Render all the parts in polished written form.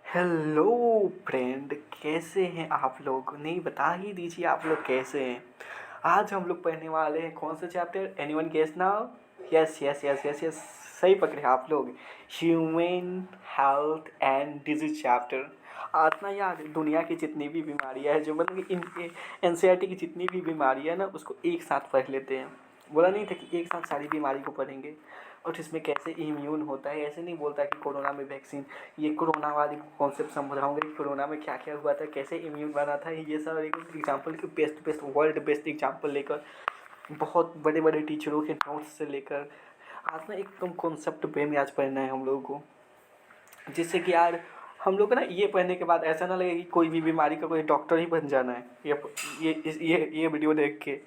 Hello friend, कैसे हैं आप लोग? नहीं, बता ही दीजिए आप लोग कैसे हैं। आज हम लोग पढ़ने वाले हैं कौन सा chapter? Anyone guess now? Yes yes yes yes yes, सही पकड़े आप लोग। Human health and disease chapter. आज ना यार, दुनिया की जितनी भी बीमारियां हैं, जो मतलब कि इन एनसीईआरटी की जितनी भी बीमारियां हैं ना, उसको एक साथ पढ़ लेते हैं। बोला नहीं था कि एक साथ सारी बीमारी को पढ़ेंगे और इसमें कैसे इम्यून होता है। ऐसे नहीं बोलता कि कोरोना में वैक्सीन, ये कोरोना वाली कॉन्सेप्ट समझाऊंगा कि कोरोना में क्या क्या हुआ था, कैसे इम्यून बना था। ये सब एक एग्जाम्पल के best best world best example लेकर, बहुत बड़े बड़े टीचरों के नोट्स से लेकर आज ना एकदम कॉन्सेप्ट पे में आज पढ़ना है हम लोगों को। जिससे कि यार हम लोग को ना ये पढ़ने के बाद ऐसा ना लगे कि कोई भी बीमारी का कोई डॉक्टर ही बन जाना है। ये वीडियो देख के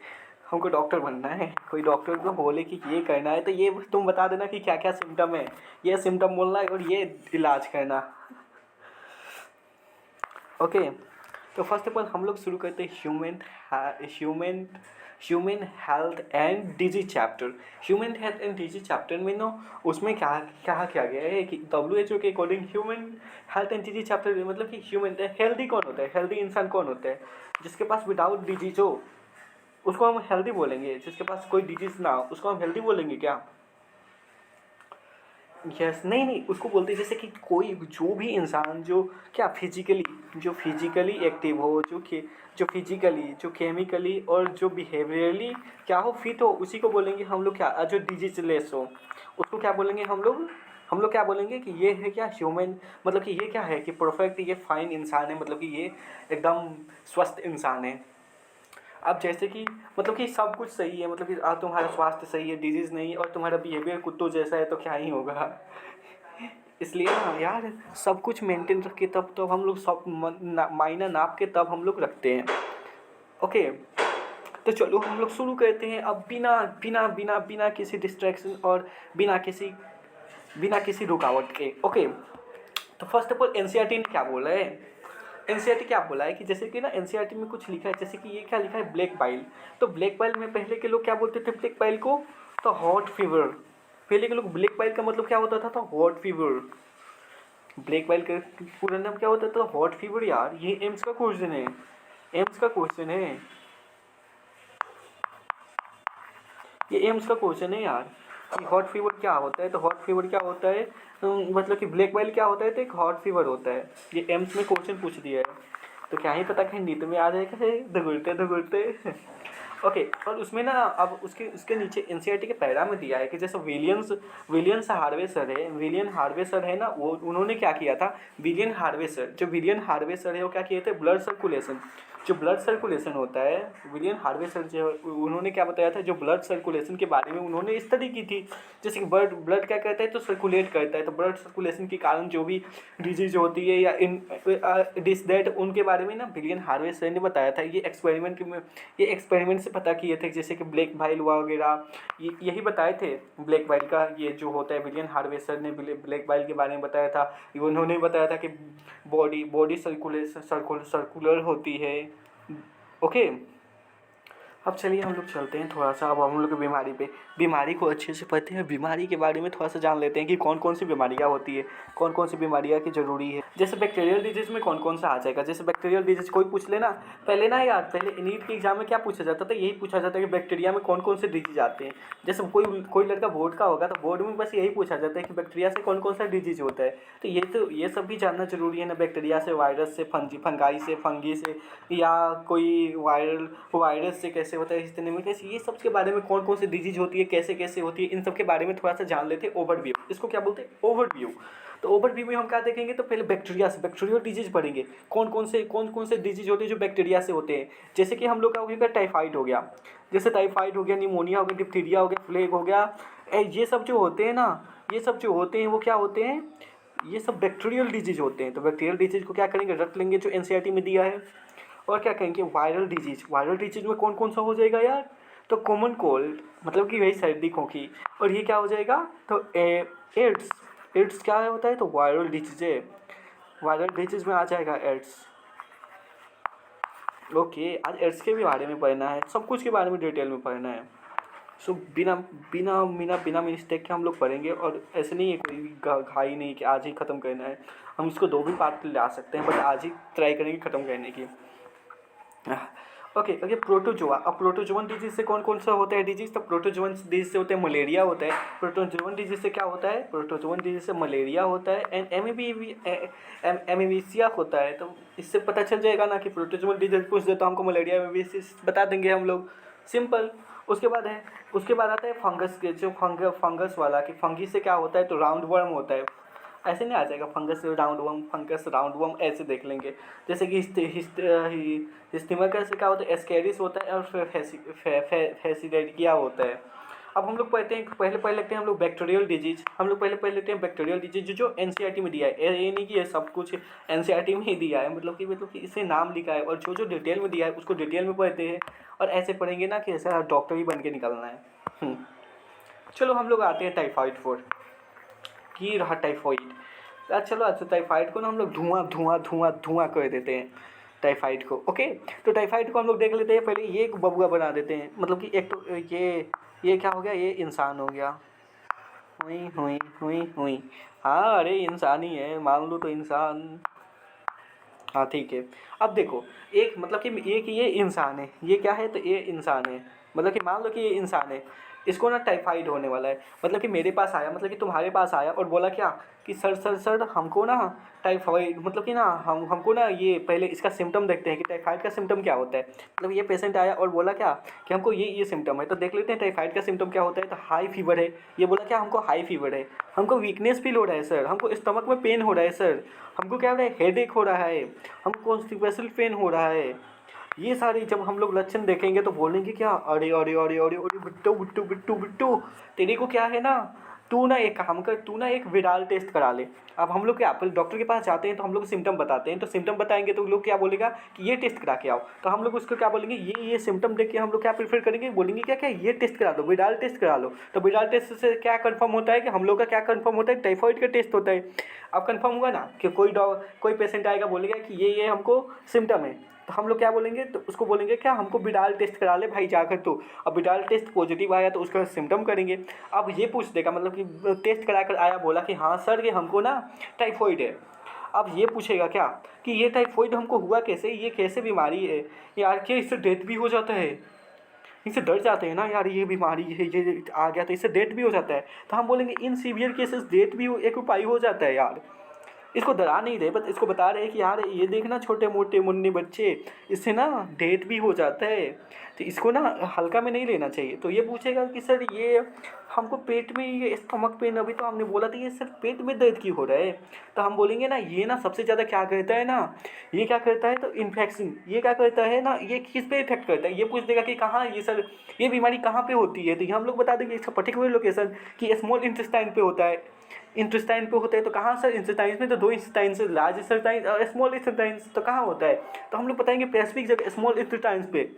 हमको डॉक्टर बनना है। कोई डॉक्टर को बोले कि ये करना है तो ये तुम बता देना कि क्या क्या सिम्टम है, ये सिम्टम बोलना है और ये इलाज करना। ओके, तो फर्स्ट ऑफ ऑल हम लोग शुरू करते हैं human human health and disease chapter. Human health and disease chapter में ना, उसमें क्या क्या किया गया है कि WHO के according human health and disease chapter मतलब कि ह्यूमन हेल्दी कौन होता है, हेल्दी इंसान कौन होता है? जिसके पास विदाउट डिजीज हो उसको हम हेल्दी बोलेंगे, जिसके पास कोई डिजीज ना हो उसको हम हेल्दी बोलेंगे क्या? यस, नहीं नहीं, उसको बोलते हैं जैसे कि कोई जो भी इंसान जो क्या फिजिकली एक्टिव हो, जो फिजिकली, जो केमिकली और जो बिहेवियरली क्या हो, फिट हो, उसी को बोलेंगे हम लोग क्या, जो डिजीज लेस हो उसको क्या बोलेंगे हम लोग क्या बोलेंगे कि ये है क्या ह्यूमन, मतलब कि ये क्या है कि परफेक्ट, ये फाइन इंसान है, मतलब कि ये एकदम स्वस्थ इंसान है। अब जैसे कि मतलब कि सब कुछ सही है, मतलब कि तुम्हारा स्वास्थ्य सही है, डिजीज़ नहीं, और तुम्हारा बिहेवियर कुत्तों जैसा है तो क्या ही होगा। इसलिए ना यार, सब कुछ मेंटेन रख के तब हम लोग सब मायना नाप के तब हम लोग रखते हैं। ओके, तो चलो हम लोग शुरू करते हैं अब बिना बिना बिना बिना किसी डिस्ट्रैक्शन और बिना किसी रुकावट के। ओके, तो फर्स्ट ऑफ ऑल एनसीईआरटी ने क्या बोला है? एनसीईआरटी क्या बोला है कि जैसे कि ना एनसीईआरटी में कुछ लिखा है, जैसे कि ये क्या लिखा है, ब्लैक बाइल। तो ब्लैक बाइल में पहले के लोग क्या बोलते थे ब्लैक बाइल को? तो हॉट फीवर। पहले के लोग ब्लैक बाइल का मतलब क्या होता था? तो हॉट फीवर। ब्लैक बाइल का पूरा नाम क्या होता था? Hot fever. यार ये एम्स का क्वेश्चन है, एम्स का क्वेश्चन है, ये एम्स का क्वेश्चन है यार कि हॉट फीवर क्या होता है। तो हॉट फीवर क्या होता है, मतलब कि ब्लैक बाइल क्या होता है, तो एक हॉट फीवर होता है। ये एम्स में क्वेश्चन पूछ दिया है, तो क्या ही पता कहीं नीट में आ जाएगा धगुलते धगुलते। ओके, और उसमें ना अब उसके उसके नीचे एनसीईआरटी के पैरा में दिया है कि जैसे विलियम्स हार्वे सर है, विलियन हार्वे सर है ना, वो उन्होंने क्या किया था, विलियन हार्वे सर है वो क्या किए थे, ब्लड सर्कुलेशन, जो ब्लड सर्कुलेशन होता है, विलियन हार्वे सर जो उन्होंने क्या बताया था, जो ब्लड सर्कुलेशन के बारे में उन्होंने स्टडी की थी। जैसे कि ब्लड ब्लड क्या करता है, तो सर्कुलेट करता है, तो ब्लड सर्कुलेशन के कारण जो भी डिजीज होती है या इन दिस दैट, उनके बारे में ना विलियन हार्वे सर ने बताया था। ये एक्सपेरिमेंट से पता किए थे, जैसे कि ब्लैक बाइल हुआ वगैरह, यही बताए थे। ब्लैक बाइल का ये जो होता है, विलियन हार्वेसर ने ब्लैक बाइल के बारे में बताया था। उन्होंने बताया था कि बॉडी सर्कुलर होती है। ओके, अब चलिए हम लोग चलते हैं थोड़ा सा, अब हम लोग बीमारी को अच्छे से पढ़ते हैं, बीमारी के बारे में थोड़ा सा जान लेते हैं कि कौन कौन सी बीमारियाँ होती है, कौन कौन सी बीमारियाँ की ज़रूरी है। जैसे बैक्टीरियल डिजीज में कौन कौन सा आ जाएगा, जैसे बैक्टीरियल डिजीज कोई पूछ लेना। पहले ना यार, पहले नीट के एग्जाम में क्या पूछा जाता था, यही पूछा जाता है कि बैक्टीरिया में कौन कौन से डिजीज आते हैं। जैसे कोई कोई लड़का बोर्ड का होगा तो बोर्ड में बस यही पूछा जाता है कि बैक्टीरिया से कौन कौन सा डिजीज होता है। तो ये सब भी जानना जरूरी है ना, बैक्टीरिया से, वायरस से, फंगाई से, फंगी से, या कोई वायरस से कैसे होता है, इतने में कैसे, ये सब के बारे में कौन कौन सी डिजीज होती है, कैसे कैसे होती है, इन सब के बारे में थोड़ा सा जान लेते हैं। ओवरव्यू, इसको क्या बोलते हैं, ओवरव्यू। तो ओवरव्यू में हम क्या देखेंगे, तो पहले बैक्टीरियल डिजीज पढ़ेंगे, कौन कौन से डिजीज होते हैं जो बैक्टीरिया से होते हैं। जैसे कि हम लोग का हो गया टाइफाइड हो गया, जैसे टाइफाइड हो गया, निमोनिया हो गया, डिप्थीरिया हो गया, प्लेग हो गया, ये सब जो होते हैं ना, ये सब जो होते हैं वो क्या होते हैं, ये सब बैक्टीरियल डिजीज होते हैं। तो बैक्टीरियल डिजीज को क्या करेंगे, रट लेंगे जो एनसीईआरटी में दिया है। और क्या कहेंगे, वायरल डिजीज में कौन कौन सा हो जाएगा यार, तो कॉमन कोल्ड, मतलब कि वही सर्दी खोखी। और ये क्या हो जाएगा, तो एड्स। एड्स क्या होता है, तो वायरल डिजीज है, वायरल डिजीज में आ जाएगा एड्स। ओके, आज एड्स के भी बारे में पढ़ना है, सब कुछ के बारे में डिटेल में पढ़ना है। सो बिना बिना बिना बिना मिस्टेक के हम लोग पढ़ेंगे, और ऐसे नहीं है कोई घाई नहीं कि आज ही ख़त्म करना है। हम इसको 2 भी पार्ट ला सकते हैं, बट आज ही ट्राई करेंगे ख़त्म करने की। Okay okay, protozoa. अब प्रोटोजोवन डिजीज से कौन कौन सा होता है डिजीज? तो प्रोटोजोवन डिजीज से होता है मलेरिया होता है। प्रोटोजोवन डिजीज से क्या होता है? प्रोटोजोवन डिजीज से मलेरिया होता है एंड एमीविसिया होता है। तो इससे पता चल जाएगा ना कि प्रोटोजोवन डिजीज पूछ दे तो हमको मलेरिया एमीविसिस बता देंगे हम लोग, सिंपल। उसके बाद आता है फंगस के, जो फंगस वाला कि फंगी से क्या होता है, तो राउंड वर्म होता है। ऐसे नहीं आ जाएगा fungus round worm, fungus round worm ऐसे देख लेंगे। जैसे कि हिस्टीमकस से क्या होता है, एस्केरिस होता है, और फेसिडेरिया होता है। अब हम लोग पढ़ते हैं, पहले लेते हैं हम लोग बैक्टीरियल डिजीज। हम लोग पहले लेते हैं बैक्टीरियल डिजीज जो एनसीईआरटी में दिया है। ये नहीं कि ये सब कुछ एनसीईआरटी में ही दिया है, मतलब कि इसे नाम लिखा है, और जो डिटेल में दिया है उसको डिटेल में पढ़ते हैं। और ऐसे पढ़ेंगे ना कि ऐसा डॉक्टर ही बन के निकलना है। चलो हम लोग आते हैं टाइफाइड फोर की रहा टाइफाइड। चलो अच्छा, टाइफाइड को ना हम लोग धुआं कर देते हैं टाइफाइड को। ओके, तो टाइफाइड को हम लोग देख लेते हैं। पहले ये एक बबुआ बना देते हैं, मतलब कि एक तो ये क्या हो गया, ये इंसान हो गया। हुई हुई हुई हुई, हाँ अरे इंसान ही है, मान लो तो इंसान। हाँ ठीक है। अब देखो, एक मतलब कि एक ये इंसान है, ये क्या है, तो ये इंसान है। मतलब कि मान लो कि ये इंसान है, इसको ना टाइफाइड होने वाला है। मतलब कि मेरे पास आया, मतलब कि तुम्हारे पास आया और बोला क्या कि सर हमको ना टाइफाइड, मतलब कि ना हमको ना ये पहले इसका सिम्टम देखते हैं कि टाइफाइड का सिम्टम क्या होता है। मतलब ये पेशेंट आया और बोला क्या कि हमको ये सिम्टम है, तो देख लेते हैं टाइफाइड का सिम्टम क्या होता है। तो हाई फीवर है, ये बोला क्या हमको हाई फीवर है, हमको वीकनेस फील हो रहा है सर, हमको स्टमक में पेन हो रहा है सर, हमको क्या हो रहा है, हेडेक हो रहा है, हमको कॉन्स्टिपेशन पेन हो रहा है। ये सारे जब हम लोग लक्षण देखेंगे तो बोलेंगे क्या, अरे अरे अरे अरे अरे बिट्टू बिट्टू बिट्टू बिट्टू, तेरे को क्या है ना, तू ना एक काम कर, तू ना एक विडाल टेस्ट करा ले। अब हम लोग क्या डॉक्टर के पास जाते हैं तो हम लोग सिम्टम बताते हैं, तो सिम्टम बताएंगे तो लोग क्या बोलेगा कि ये टेस्ट करा के आओ। तो हम लोग उसको क्या बोलेंगे, ये सिम्टम देख के हम लोग क्या प्रेफर करेंगे, बोलेंगे क्या क्या ये टेस्ट करा दो, विडाल टेस्ट करा लो। तो विडाल टेस्ट से क्या कंफर्म होता है कि हम लोग का क्या कंफर्म होता है, टाइफाइड का टेस्ट होता है। अब कंफर्म हुआ ना कि कोई पेशेंट आएगा बोलेगा कि ये हमको सिम्टम है, तो हम लोग क्या बोलेंगे, तो उसको बोलेंगे क्या हमको विडाल टेस्ट करा ले भाई जाकर तो। अब विडाल टेस्ट पॉजिटिव आया तो उसका सिम्टम करेंगे। अब ये पूछ देगा, मतलब कि टेस्ट करा कर आया, बोला कि हाँ सर ये हमको ना टाइफाइड है। अब ये पूछेगा क्या कि ये टाइफाइड हमको हुआ कैसे, ये कैसे बीमारी है यार, क्या इससे डेथ भी हो जाता है। इससे डर जाते हैं ना यार, ये बीमारी है, ये आ गया तो इससे डेथ भी हो जाता है। तो हम बोलेंगे इन सीवियर केसेस डेथ भी एक उपाय हो जाता है यार। इसको डरा नहीं रहे, बस इसको बता रहे हैं कि यार ये देखना छोटे मोटे मुन्ने बच्चे, इससे ना डेथ भी हो जाता है, तो इसको ना हल्का में नहीं लेना चाहिए। तो ये पूछेगा कि सर ये हमको पेट में ये स्टमक पेन, अभी तो हमने बोला था ये सर पेट में दर्द क्यों हो रहा है। तो हम बोलेंगे ना ये ना सबसे ज़्यादा क्या करता है ना, ये क्या करता है, तो इन्फेक्शन, ये क्या करता है ना, ये किस पे इफेक्ट करता है। ये पूछ देगा कि कहाँ ये सर ये बीमारी कहाँ पे होती है, तो ये हम लोग बता देंगे इसका पर्टिकुलर लोकेशन कि स्मॉल इंटेस्टाइन पे होता है। इंटेस्टाइन पे होता है तो कहाँ सर, इंटेस्टाइन में तो 2 इंटेस्टाइन से, लार्ज इंटेस्टाइन और स्मॉल इंटेस्टाइन तो कहाँ होता है, तो हम लोग बताएंगे स्पेसिफिक जगह स्मॉल इंटेस्टाइन पे।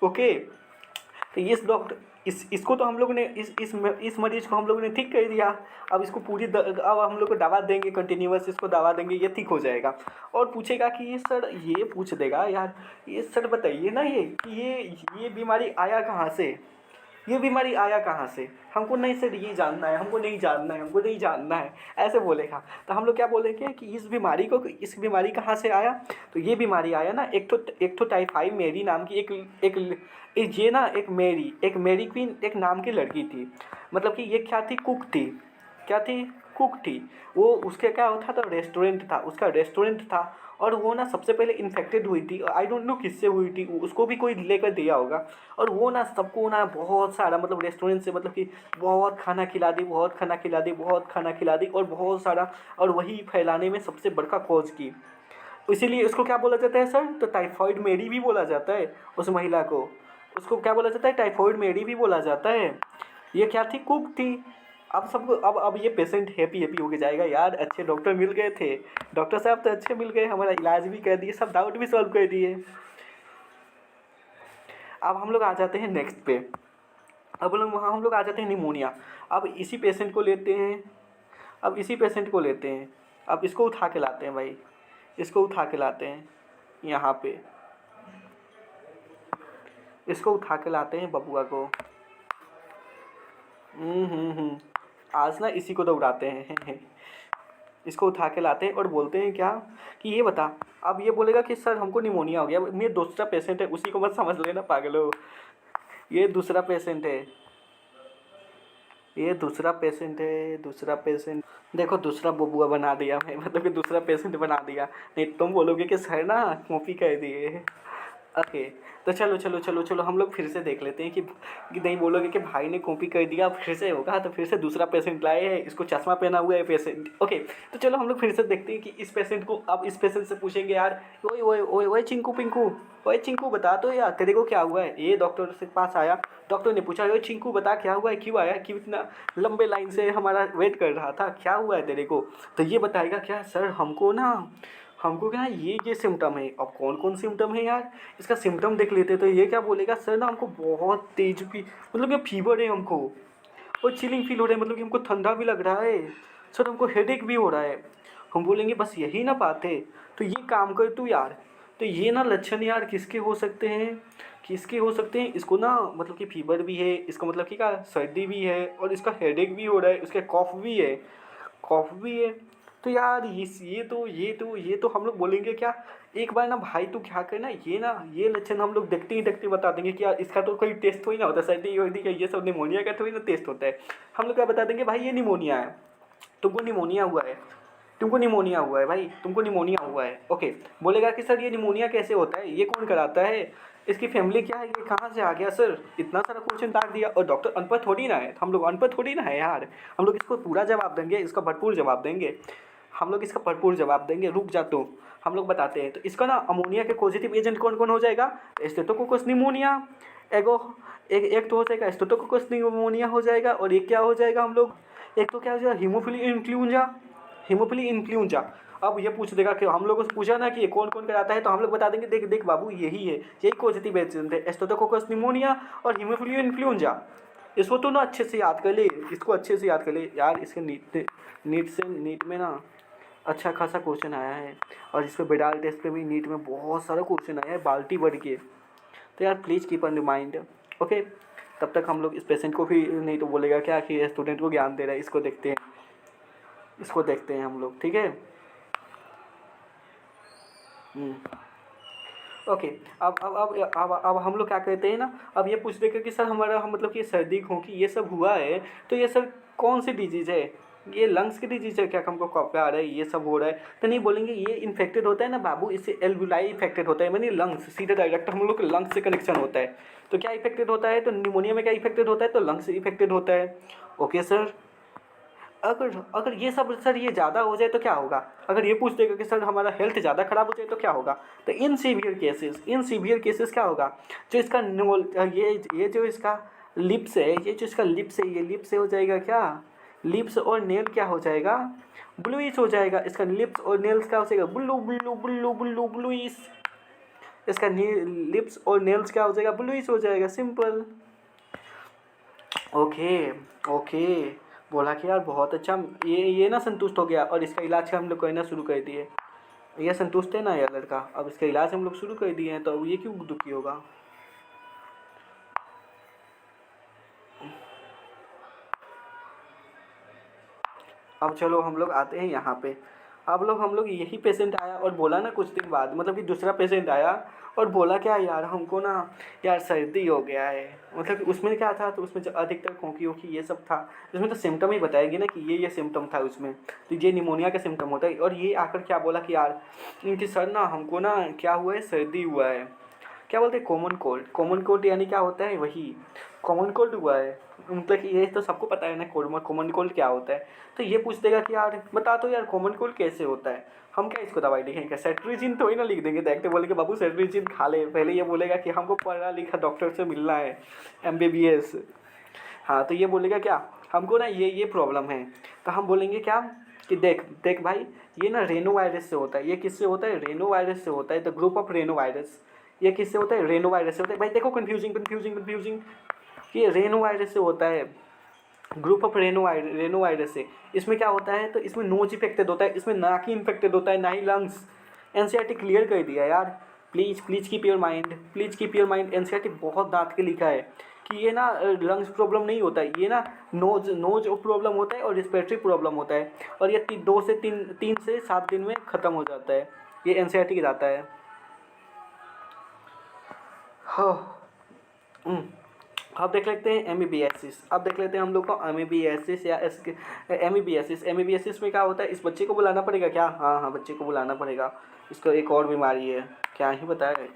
ओके, तो इस डॉक्टर इसको तो हम लोग ने इस मरीज को हम लोगों ने ठीक कर दिया। अब इसको अब हम लोग को दवा देंगे, कंटिन्यूअस इसको दवा देंगे, ये ठीक हो जाएगा। और पूछेगा कि ये सर, ये पूछ देगा यार, ये सर बताइए ना ये कि ये बीमारी आया कहाँ से, ये बीमारी आया कहाँ से, हमको नहीं सर ये जानना है, हमको नहीं जानना है, हमको नहीं जानना है, ऐसे बोलेगा। तो हम लोग क्या बोलेंगे कि इस बीमारी कहाँ से आया, तो ये बीमारी आया ना एक तो टाइफाइड मेरी नाम की ये ना एक मेरी क्वीन एक नाम की लड़की थी। मतलब कि ये क्या थी, कुक थी, क्या थी, कुक थी। वो उसके क्या होता था, रेस्टोरेंट था, उसका रेस्टोरेंट था। और वो ना सबसे पहले इन्फेक्टेड हुई थी, आई डोंट नो किससे हुई थी, उसको भी कोई लेकर दिया होगा। और वो ना सबको ना बहुत सारा, मतलब रेस्टोरेंट से, मतलब कि बहुत खाना खिला दी, बहुत खाना खिला दी, बहुत खाना खिला दी, और बहुत सारा, और वही फैलाने में सबसे बड़का कॉज की। इसीलिए उसको क्या बोला जाता है सर, तो टाइफाइड मेरी भी बोला जाता है उस महिला को। उसको क्या बोला जाता है, टाइफाइड मेरी भी बोला जाता है। ये क्या थी, कुक थी। अब सबको अब ये पेशेंट हैप्पी हो के जाएगा यार, अच्छे डॉक्टर मिल गए थे, डॉक्टर साहब तो अच्छे मिल गए, हमारा इलाज भी कर दिए, सब डाउट भी सॉल्व कर दिए। अब हम लोग आ जाते हैं नेक्स्ट पे। अब हम लोग आ जाते हैं निमोनिया। अब इसी पेशेंट को लेते हैं, अब इसको उठा के लाते हैं भाई, इसको उठा के लाते हैं यहाँ पे, इसको उठा के लाते हैं बबुआ को। आज ना इसी को दौड़ाते हैं इसको उठा के लाते हैं और बोलते हैं क्या कि ये बता। अब ये बोलेगा कि सर हमको निमोनिया हो गया, मेरे दूसरा पेशेंट है, उसी को मत समझ लेना पागलो। ये दूसरा पेशेंट है, ये दूसरा पेशेंट है, दूसरा पेशेंट। देखो दूसरा बबुआ बना दिया मैं, मतलब कि दूसरा पेशेंट बना दिया। नहीं तुम बोलोगे कि सर ना कॉपी कर दिए। ओके, तो चलो चलो चलो चलो हम लोग फिर से देख लेते हैं कि नहीं बोलोगे कि भाई ने कॉपी कर दिया, फिर से होगा। तो फिर से दूसरा पेशेंट लाए हैं, इसको चश्मा पहना हुआ है पेशेंट। ओके, तो चलो हम लोग फिर से देखते हैं कि इस पेशेंट को, अब इस पेशेंट से पूछेंगे यार, ओए ओए ओए ओए चिंकू पिंकू, ओए चिंकू बता तो यार तेरे को क्या हुआ है। ये डॉक्टर से पास आया, डॉक्टर ने पूछा ओए चिंकू बता क्या हुआ है, क्यों आया, क्यों इतना लंबे लाइन से हमारा वेट कर रहा था, क्या हुआ है तेरे को। तो ये बताएगा क्या सर हमको क्या ये सिम्टम है। अब कौन कौन सिम्टम है यार, इसका सिम्टम देख लेते। तो ये क्या बोलेगा सर ना हमको बहुत तेज भी, मतलब कि फीवर है हमको, और चिलिंग फील हो रहा है, मतलब कि हमको ठंडा भी लग रहा है सर, हमको हेडेक भी हो रहा है। हम बोलेंगे बस यही ना बात है, तो ये काम कर तू यार। तो ये ना लक्षण यार किसके हो सकते हैं, किसके हो सकते हैं। इसको ना मतलब कि फीवर भी है, इसका मतलब कि क्या सर्दी भी है, और इसका हेडेक भी हो रहा है, उसका कॉफ भी है, कॉफ भी है। तो यार ये तो हम लोग बोलेंगे क्या, एक बार ना भाई तू क्या करना, ये लक्षण हम लोग देखते ही देखते बता देंगे कि यार इसका तो कोई टेस्ट थोड़ी ना होता है, सर्दी वर्दी का ये सब निमोनिया का थोड़ी ना टेस्ट होता है। हम लोग क्या बता देंगे भाई ये निमोनिया है, तुमको निमोनिया हुआ है, तुमको निमोनिया हुआ है भाई, तुमको निमोनिया हुआ है। ओके, बोलेगा कि सर ये निमोनिया कैसे होता है, ये कौन कराता है, इसकी फैमिली क्या है, ये कहाँ से आ गया सर, इतना सारा क्वेश्चन डाल दिया। और डॉक्टर अनपढ़ थोड़ी ना है, हम लोग अनपढ़ थोड़ी ना है यार, हम लोग इसको पूरा जवाब देंगे, इसका भरपूर जवाब देंगे, हम लोग इसका भरपूर जवाब देंगे। रुक जा तो हम लोग बताते हैं। तो इसका ना अमोनिया के पॉजिटिव एजेंट कौन कौन हो जाएगा, स्टेटोकोकस निमोनिया, एगो एक तो हो जाएगा स्टेटोकोकस निमोनिया हो जाएगा, और एक क्या हो जाएगा हम लोग, एक तो क्या हो जाएगा हीमोफिली इन्फ्लुएंजा, हीमोफिली इन्फ्लुएंजा। अब ये पूछ देगा कि हम लोगों से पूछा ना कि ये कौन कौन कराता है, तो हम लोग बता देंगे देख देख बाबू यही है, यही पॉजिटिव एजेंट है, स्टेटोकोकस निमोनिया और हीमोफिली इन्फ्लुएंजा। इसको तो ना अच्छे से याद कर ले, इसको अच्छे से याद कर ले यार, इसके नीट में ना अच्छा खासा क्वेश्चन आया है, और इस पर बेडाल टेस्ट पे भी नीट में बहुत सारा क्वेश्चन आया है बाल्टी भर के। तो यार please keep on remind. Okay, तब तक हम लोग इस पेशेंट को भी, नहीं तो बोलेगा क्या कि स्टूडेंट को ज्ञान दे रहा है, इसको देखते हैं, इसको देखते हैं हम लोग, ठीक है। ओके, अब हम लोग क्या कहते हैं ना, अब ये पूछ देगा कि सर हमारा मतलब कि सर्दी खोंकी ये सब हुआ है, तो ये सर कौन सी डिजीज़ है, ये लंग्स की डिजीज़ है क्या, हमको कफ आ रहा है ये सब हो रहा है। तो नहीं बोलेंगे ये इन्फेक्टेड होता है ना बाबू, इससे एल्वुलाई इफेक्टेड होता है, मैंने लंग्स सीधे डायरेक्ट हम लोग के लंग्स से कनेक्शन होता है। तो क्या इफेक्टेड होता है, तो निमोनिया में क्या इफेक्टेड होता है, तो लंग्स इफेक्टेड होता है। ओके सर, अगर अगर ये सब सर ये ज़्यादा हो जाए तो क्या होगा, अगर ये पूछ देगा कि सर हमारा हेल्थ ज़्यादा ख़राब हो जाए तो क्या होगा। तो इन सीवियर केसेस क्या होगा, जो इसका ये जो इसका लिप्स है, ये जो इसका लिप्स है, ये लिप्स से हो जाएगा क्या, लिप्स और नेल क्या हो जाएगा, ब्लूइश हो जाएगा। इसका लिप्स और नेल्स क्या हो जाएगा, blue blue blue blue bluish. इसका लिप्स और नेल्स क्या हो जाएगा, ब्लूइश हो जाएगा, सिंपल। ओके ओके, बोला कि यार बहुत अच्छा, ये ना संतुष्ट हो गया, और इसका इलाज हम लोग करना शुरू कर दिए। ये संतुष्ट है ना यार लड़का, अब इसका इलाज हम लोग शुरू कर दिए हैं, तो अब ये क्यों दुखी होगा। अब चलो हम लोग आते हैं यहाँ पे। अब लोग हम लोग यही पेशेंट आया और बोला ना कुछ दिन बाद, मतलब कि दूसरा पेशेंट आया और बोला क्या यार हमको ना यार सर्दी हो गया है, मतलब कि उसमें क्या था, तो उसमें जो अधिकतर खोंकी वोंकी ये सब था, उसमें तो सिम्टम ही बताएगी ना कि ये सिम्टम था उसमें, तो ये निमोनिया का सिम्टम होता है। और ये आकर क्या बोला कि यार कि सर ना हमको ना क्या हुआ है, सर्दी हुआ है, क्या बोलते हैं कॉमन कोल्ड। कॉमन कोल्ड यानी क्या होता है, वही कॉमन कोल्ड हुआ है, मतलब कि ये तो सबको पता है ना कॉमन कोल्ड क्या होता है। तो ये पूछ देगा कि यार बता तो यार कॉमन कोल्ड कैसे होता है, हम क्या इसको दवाई लिखेंगे, सेट्रिजिन तो ही ना लिख देंगे, देखते बोलेंगे बाबू सेट्रिजिन खा ले। पहले ये बोलेगा कि हमको पढ़ा लिखा डॉक्टर से मिलना है, MBBS। हाँ, तो ये बोलेगा क्या हमको ना ये प्रॉब्लम है। तो हम बोलेंगे क्या कि देख देख भाई, ये ना रेनो वायरस से होता है। ये किससे होता है, रेनो वायरस से होता है, the group of rhino virus. ये किससे होता है, रेनो वायरस से होता है। भाई देखो कन्फ्यूजिंग, ये रेनो वायरस से होता है, ग्रुप ऑफ रेनो वायरस से। इसमें क्या होता है, तो इसमें नोज इफेक्टेड होता है, इसमें नाक ही इन्फेक्टेड होता है, ना ही लंग्स। NCERT क्लियर कर दिया यार, please please keep your mind, please keep your mind. NCERT बहुत डांट के लिखा है कि ये ना लंग्स प्रॉब्लम नहीं होता है, ये ना नोज नोज प्रॉब्लम होता है और रिस्पिरेटरी प्रॉब्लम होता है, और ये 2 से 3 से 7 दिन में ख़त्म हो जाता है। ये एनसीईआरटी की डाटा है। हाँ। हम्म, अब देख लेते हैं एमबीबीएसिस। अब देख लेते हैं हम लोग को एमबीबीएसिस या एमबीबीएसिस में क्या होता है। इस बच्चे को बुलाना पड़ेगा क्या? हाँ हाँ, बच्चे को बुलाना पड़ेगा। इसको एक और बीमारी है, क्या ही बताए,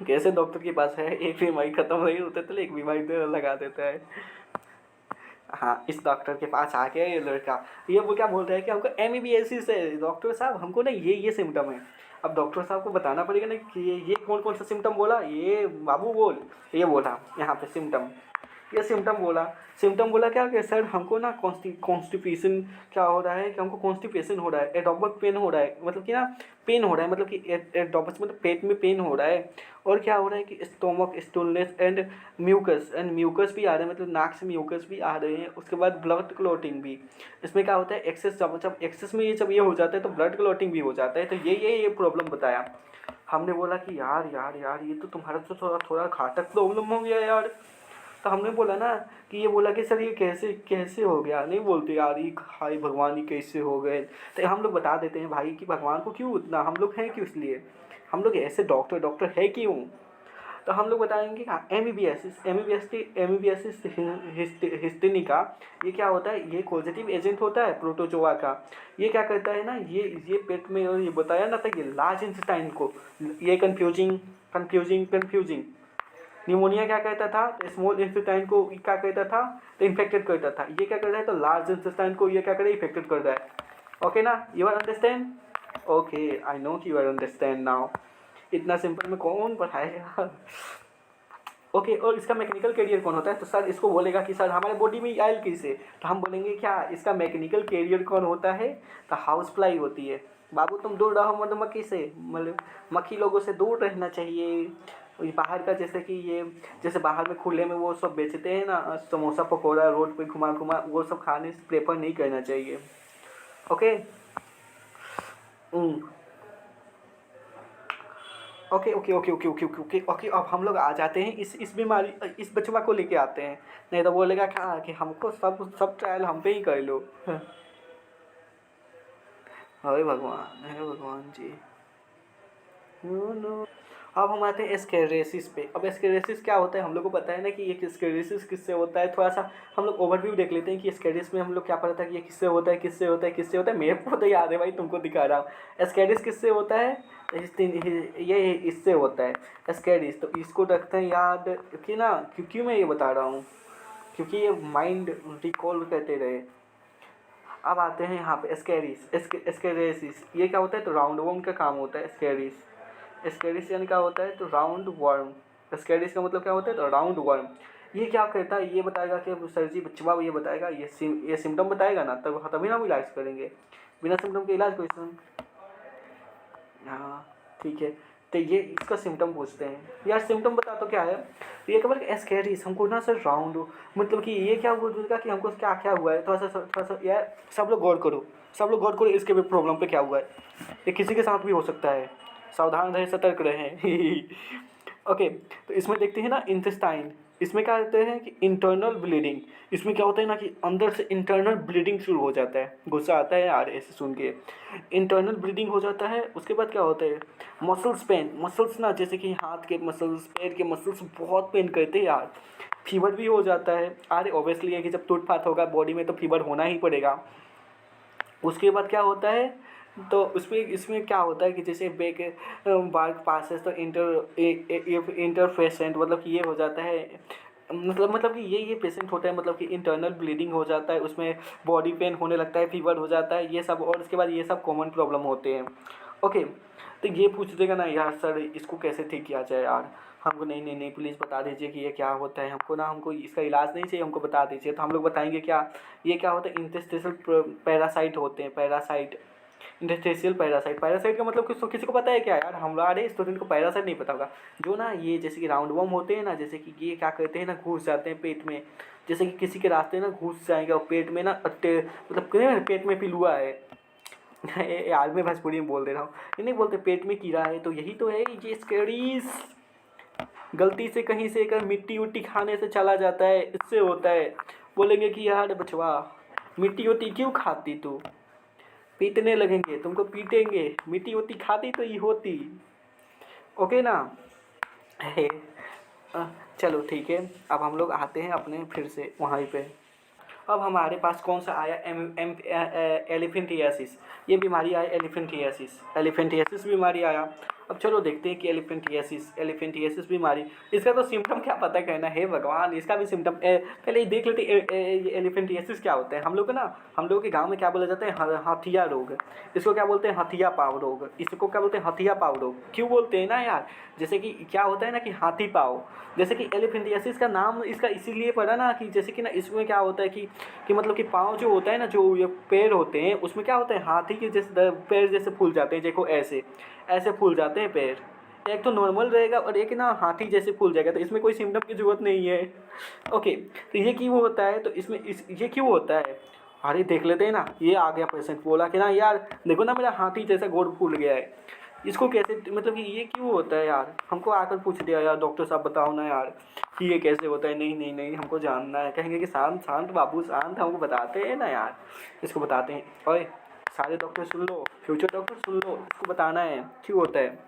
कैसे डॉक्टर के पास है, एक बीमारी खत्म नहीं होते तो एक बीमारी तो लगा देता है। हाँ, इस डॉक्टर के पास आके ये लड़का ये वो क्या बोल रहा है कि हमको एमबीबीएसिस है डॉक्टर साहब, हमको ना ये सिम्टम है। अब डॉक्टर साहब को बताना पड़ेगा ना कि ये कौन कौन सा सिम्टम बोला, ये बाबू बोल, ये बोला यहाँ पे सिम्टम, ये सिम्टम बोला क्या कि सर हमको ना कॉन्स्टिपेशन क्या हो रहा है, कि हमको कॉन्स्टिपेशन हो रहा है, एडोबक पेन हो रहा है, मतलब कि ना पेन हो रहा है, मतलब कि एडोबस मतलब पेट में पेन हो रहा है, और क्या हो रहा है कि स्टोमक स्टूलनेस एंड म्यूकस भी आ रहा है, मतलब नाक से म्यूकस भी आ रहे हैं। उसके बाद ब्लड क्लॉटिंग भी, इसमें क्या होता है एक्सेस, जब एक्सेस में जब ये हो जाता है तो ब्लड क्लॉटिंग भी हो जाता है। तो ये प्रॉब्लम बताया। हमने बोला कि यार यार यार ये तो तुम्हारा तो थोड़ा थोड़ा घातक प्रॉब्लम हो गया यार। तो हमने बोला ना कि ये बोला कि सर ये कैसे कैसे हो गया, नहीं बोलते यार ये हाय भगवान ये कैसे हो गए। तो हम लोग बता देते हैं भाई कि भगवान को क्यों उतना, हम लोग हैं क्यों, इसलिए हम लोग ऐसे डॉक्टर है क्यों। तो हम लोग बताएंगे हाँ एमबीबीएसिस हिस्टेनिका, ये क्या होता है, ये पॉजिटिव एजेंट होता है प्रोटोजोआ का। ये क्या करता है ना, ये पेट में, और ये बताया ना था, ये लार्ज इंटेस्टाइन को, ये कंफ्यूजिंग निमोनिया क्या कहता था, स्मॉल इंटेस्टाइन को क्या कहता था, तो इन्फेक्टेड करता था। ये क्या कर रहा है, तो लार्ज इंटेस्टाइन को ये क्या कर रहा है, इफेक्टेड कर रहा है। ओके ना, you are understand? Okay, I know कि यू आर अंडरस्टैंड नाउ। इतना सिंपल में कौन पढ़ाएगा। ओके, और इसका मैकेनिकल कैरियर कौन होता है, तो सर इसको बोलेगा कि सर हमारे बॉडी में आयल किसे, तो हम बोलेंगे क्या इसका मैकेनिकल कैरियर कौन होता है, तो हाउस फ्लाई होती है। बाबू तुम दूर रहो मधुमक्खी से, मतलब मक्खी लोगों से दूर रहना चाहिए। ये बाहर का, जैसे कि ये जैसे बाहर में खुले में वो सब बेचते हैं ना, समोसा पकौड़ा रोड पे घुमा घुमा, वो सब खाने से प्रेफर नहीं करना चाहिए। Okay. Okay okay okay okay okay okay okay okay, अब हम लोग आ जाते हैं इस बीमारी, इस बचवा को लेके आते हैं। नहीं तो बोलेगा क्या कि हमको सब ट्रायल हम पे ही कर लो। हे भगवान जी। No no. अब हम आते हैं एस्केरेसिस पे। अब एस्केरेसिस क्या होता है, हम लोग को पता है ना कि ये एस्केरेसिस किससे होता है। थोड़ा सा हम लोग ओवरव्यू देख लेते हैं कि एस्केरिस में हम लोग क्या पता था कि ये किससे होता है, किससे होता है, किससे होता है। मेरे को तो याद है भाई, तुमको दिखा रहा हूँ। एस्केरिस किससे होता है, ये इससे होता है एस्केरिस। तो इसको रखते हैं याद कि ना, क्योंकि मैं ये बता रहा हूँ, क्योंकि ये माइंड रिकॉल करते रहे। अब आते हैं यहाँ पे एस्केरेसिस, ये क्या होता है, तो राउंड वर्म का काम होता है एस्केरिस। एस्केरिस यानी क्या होता है, तो राउंड वर्म। एस्केरिस का मतलब क्या होता है, तो राउंड वर्म। ये क्या कहता है, ये बताएगा कि सर जी बच्चा ये बताएगा, ये सिम्टम बताएगा ना, तब तभी ना हम इलाज करेंगे। बिना सिम्टम के इलाज क्वेश्चन। हाँ ठीक है। तो ये इसका सिम्टम पूछते हैं, यार सिम्टम बता तो क्या है। तो ये खबर एस्केरिस हमको ना सर राउंड, मतलब कि ये क्या हुआ कि हमको क्या क्या हुआ है, थोड़ा सा यार सब लोग गौर करो, सब लोग गौर करो इसके भी प्रॉब्लम पे क्या हुआ है। ये किसी के साथ भी हो सकता है, सावधान रहें, सतर्क रहें। ओके, तो इसमें देखते हैं ना इंटेस्टाइन। इसमें क्या कहते हैं कि इंटरनल ब्लीडिंग। इसमें क्या होता है ना कि अंदर से इंटरनल ब्लीडिंग शुरू हो जाता है। गुस्सा आता है यार ऐसे सुन के। इंटरनल ब्लीडिंग हो जाता है, उसके बाद क्या होता है, मसल्स पेन। मसल्स ना जैसे कि हाथ के मसल्स, पैर के मसल्स बहुत पेन करते हैं यार। फीवर भी हो जाता है। अरे ऑब्वियसली है कि जब टूट फाट होगा बॉडी में तो फीवर होना ही पड़ेगा। उसके बाद क्या होता है, तो उसमें इसमें क्या होता है कि जैसे बैक बार्क पासेस तो इंटरफेसेंट, मतलब कि ये हो जाता है, मतलब कि ये पेशेंट होता है, मतलब कि इंटरनल ब्लीडिंग हो जाता है, उसमें बॉडी पेन होने लगता है, फीवर हो जाता है, ये सब। और उसके बाद ये सब कॉमन प्रॉब्लम होते हैं। ओके, तो ये पूछ देगा ना यार सर इसको कैसे ठीक किया जाए यार, हमको नहीं नहीं नहीं प्लीज़ बता दीजिए कि ये क्या होता है, हमको ना, हमको इसका इलाज नहीं चाहिए, हमको बता दीजिए। तो हम लोग बताएंगे क्या, ये क्या होता है, इंटेस्टिशियल पैरासाइट होते हैं, पैरासाइट। इंटरस्टेशियल पैरासाइट, पैरासाइट का मतलब किसी को पता है क्या यार, हमारे स्टूडेंट को पैरासाइट नहीं पता होगा। जो ना ये जैसे कि राउंड वर्म होते हैं ना, जैसे कि ये क्या करते हैं ना, घुस जाते हैं पेट में। जैसे कि किसी के रास्ते ना घुस जाएंगे और पेट में ना मतलब पेट में पिलुआ है, यार मैं भोजपुरी में बोल दे रहा हूँ, ये नहीं बोलते पेट में कीड़ा है, तो यही तो है ये स्कैरीज। गलती से कहीं से अगर मिट्टी उट्टी खाने से चला जाता है, इससे होता है। बोलेंगे कि यार बचवा मिट्टी उट्टी क्यों खाती तू, पीटने लगेंगे तुमको, पीटेंगे, मिट्टी उट्टी खाती तो ये होती। ओके ना। हे, अ, चलो ठीक है, अब हम लोग आते हैं अपने फिर से वहीं पे। अब हमारे पास कौन सा आया, एम एम एलिफेंटियासिस। ये बीमारी आई एलिफेंटियासिस, एलिफेंटियासिस बीमारी आया। अब चलो देखते हैं कि एलिफेंटियासिस बीमारी, इसका तो सिम्टम क्या पता करना है भगवान, इसका भी सिम्टम पहले ही देख लेते ये एलिफेंटियासिस क्या होता है। हम लोग के गांव में क्या बोला जाता है, हथिया रोग। इसको क्या बोलते हैं, हथिया पाव रोग। इसको क्या बोलते हैं, हथिया पाव रोग। क्यों बोलते हैं ना यार, जैसे कि क्या होता है ना कि हाथी पाव, जैसे कि एलिफेंटियासिस का नाम इसका इसीलिए पड़ा ना कि जैसे कि ना इसमें क्या होता है कि मतलब कि पाँव जो होता है ना, जो ये पैर होते हैं उसमें क्या होता है, हाथी के जैसे पैर जैसे फूल जाते हैं, देखो ऐसे ऐसे फूल जाते हैं पैर। एक तो नॉर्मल रहेगा और एक ना हाथी जैसे फूल जाएगा, तो इसमें कोई सिम्टम की ज़रूरत नहीं है। ओके, तो ये क्यों होता है, तो इसमें ये क्यों होता है, अरे देख लेते हैं ना। ये आ गया पेशेंट, बोला कि ना यार देखो ना मेरा हाथी जैसा गोड़ फूल गया है। इसको कैसे, मतलब कि ये क्यों होता है यार, हमको आकर पूछ दिया यार डॉक्टर साहब बताओ ना यार कि ये कैसे होता है। नहीं नहीं नहीं, हमको जानना है। कहेंगे कि शांत शांत बाबू शांत, हमको बताते हैं ना यार, इसको बताते हैं। ओए सारे डॉक्टर सुन लो, फ्यूचर डॉक्टर सुन लो, इसको बताना है क्यों होता है।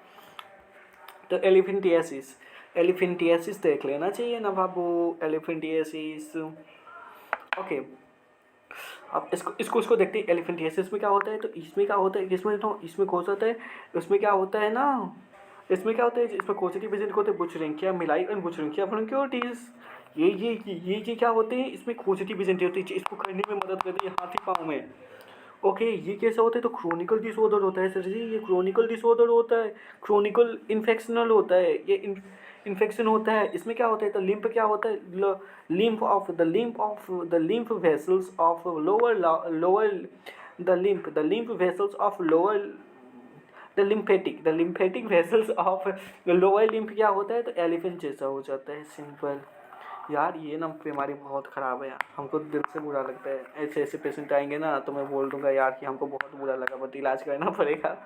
तो एलिफेंटियासिस देख लेना चाहिए ना बाबू, एलिफेंटियासिस। ओके, अब इसको देखते हैं एलिफेंटियासिस में क्या होता है। तो इसमें क्या होता है, इसमें हो जाता है, उसमें क्या होता है ना, इसमें क्या होता है, इसमें कोशिकी एजेंट होते हैं बुचरेंकिया मिलाई और बुचरेंकिया ब्रोंकियोटिस। ये क्या होते हैं, इसमें कोशिकी एजेंट होती है, इसको करने में मदद करती है हाथी पाँव में। ओके, ये कैसा होता है, तो क्रोनिकल डिसऑर्डर होता है सर जी, ये क्रोनिकल डिसऑर्डर होता है, क्रोनिकल इन्फेक्शनल होता है ये, इन्फेक्शन होता है। इसमें क्या होता है, तो लिम्फ क्या होता है, lymph vessels of lower the lymph vessels of lower the lymphatic vessels of lower lymph क्या होता है, तो एलिफेंट जैसा हो जाता है, सिंपल। यार ये ना बीमारी बहुत ख़राब है यार, हमको दिल से बुरा लगता है। ऐसे ऐसे पेशेंट आएंगे ना तो मैं बोल दूंगा यार कि हमको बहुत बुरा लगा, बट इलाज करना पड़ेगा।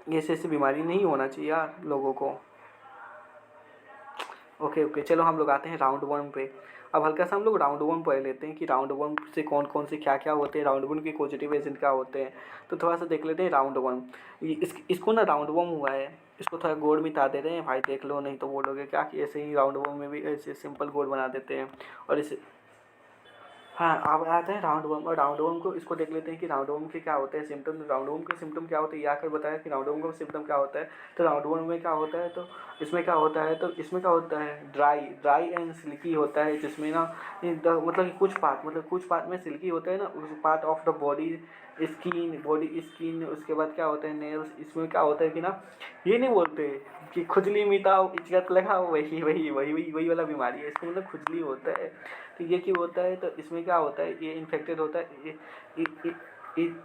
ऐसे ऐसी बीमारी नहीं होना चाहिए यार लोगों को। ओके ओके, चलो हम लोग आते हैं राउंड वन पे। अब हल्का सा हम लोग राउंड वन पढ़ लेते हैं कि राउंड वन से कौन कौन से क्या क्या होते हैं, राउंड वन के पॉजिटिव एजेंट क्या होते हैं। तो थोड़ा सा देख लेते हैं राउंड वन। इसको ना राउंड वन हुआ है, इसको थोड़ा गोड़ मिटा दे रहे हैं भाई, देख लो नहीं तो बोलोगे क्या कि ऐसे ही राउंड वन में भी ऐसे सिंपल गोड़ बना देते हैं। और इसे हाँ, अब आते हैं राउंड वन, और राउंड वन को इसको देख लेते हैं कि राउंड वन के क्या होते हैं सिम्टम। राउंड वन के सिम्टम क्या होते हैं, ये आकर बताया कि राउंड वन का सिम्टम क्या होता है। तो राउंड वन में क्या होता है, तो इसमें क्या होता है, तो इसमें क्या होता है, ड्राई एंड सिल्की होता है, जिसमें ना मतलब कि कुछ पार्ट में सिल्की होता है ना, उस part of the body skin. उसके बाद क्या होता है, नेल्स। इसमें क्या होता है कि ना, ये नहीं बोलते कि खुजली मिटाओ इचकत लगाओ, वही वाला बीमारी है, इसको मतलब खुजली होता है। तो ये क्यों होता है, तो इसमें क्या होता है, ये इन्फेक्टेड होता है,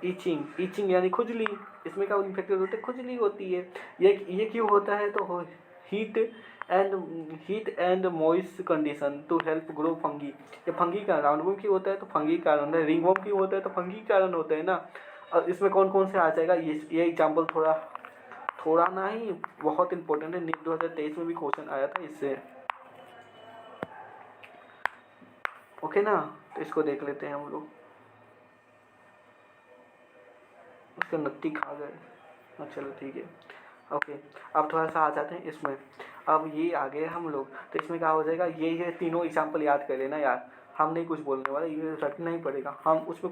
इचिंग यानी खुजली। इसमें क्या इन्फेक्टेड होता है, खुजली होती है। ये क्यों होता है, तो heat and moist condition to help grow fungi. ये फंगी का राउंड वॉर्म क्यों होता है, तो फंगी कारण है। रिंग वॉर्म क्यों होता है, तो फंगी कारण होता है ना। और इसमें कौन कौन से आ जाएगा, ये एग्जाम्पल थोड़ा ना ही बहुत इंपॉर्टेंट है, नीट 2023 में भी क्वेश्चन आया था इससे। ओके ना, तो इसको देख लेते हैं हम लोग। उसका नत्ती खा गए, हाँ चलो ठीक है। ओके, अब थोड़ा सा आ जाते हैं इसमें। अब ये आ गए हम लोग, तो इसमें क्या हो जाएगा, ये तीनों एग्जाम्पल याद कर लेना यार। हम नहीं कुछ बोलने वाले, ये रटना ही पड़ेगा। हम उसमें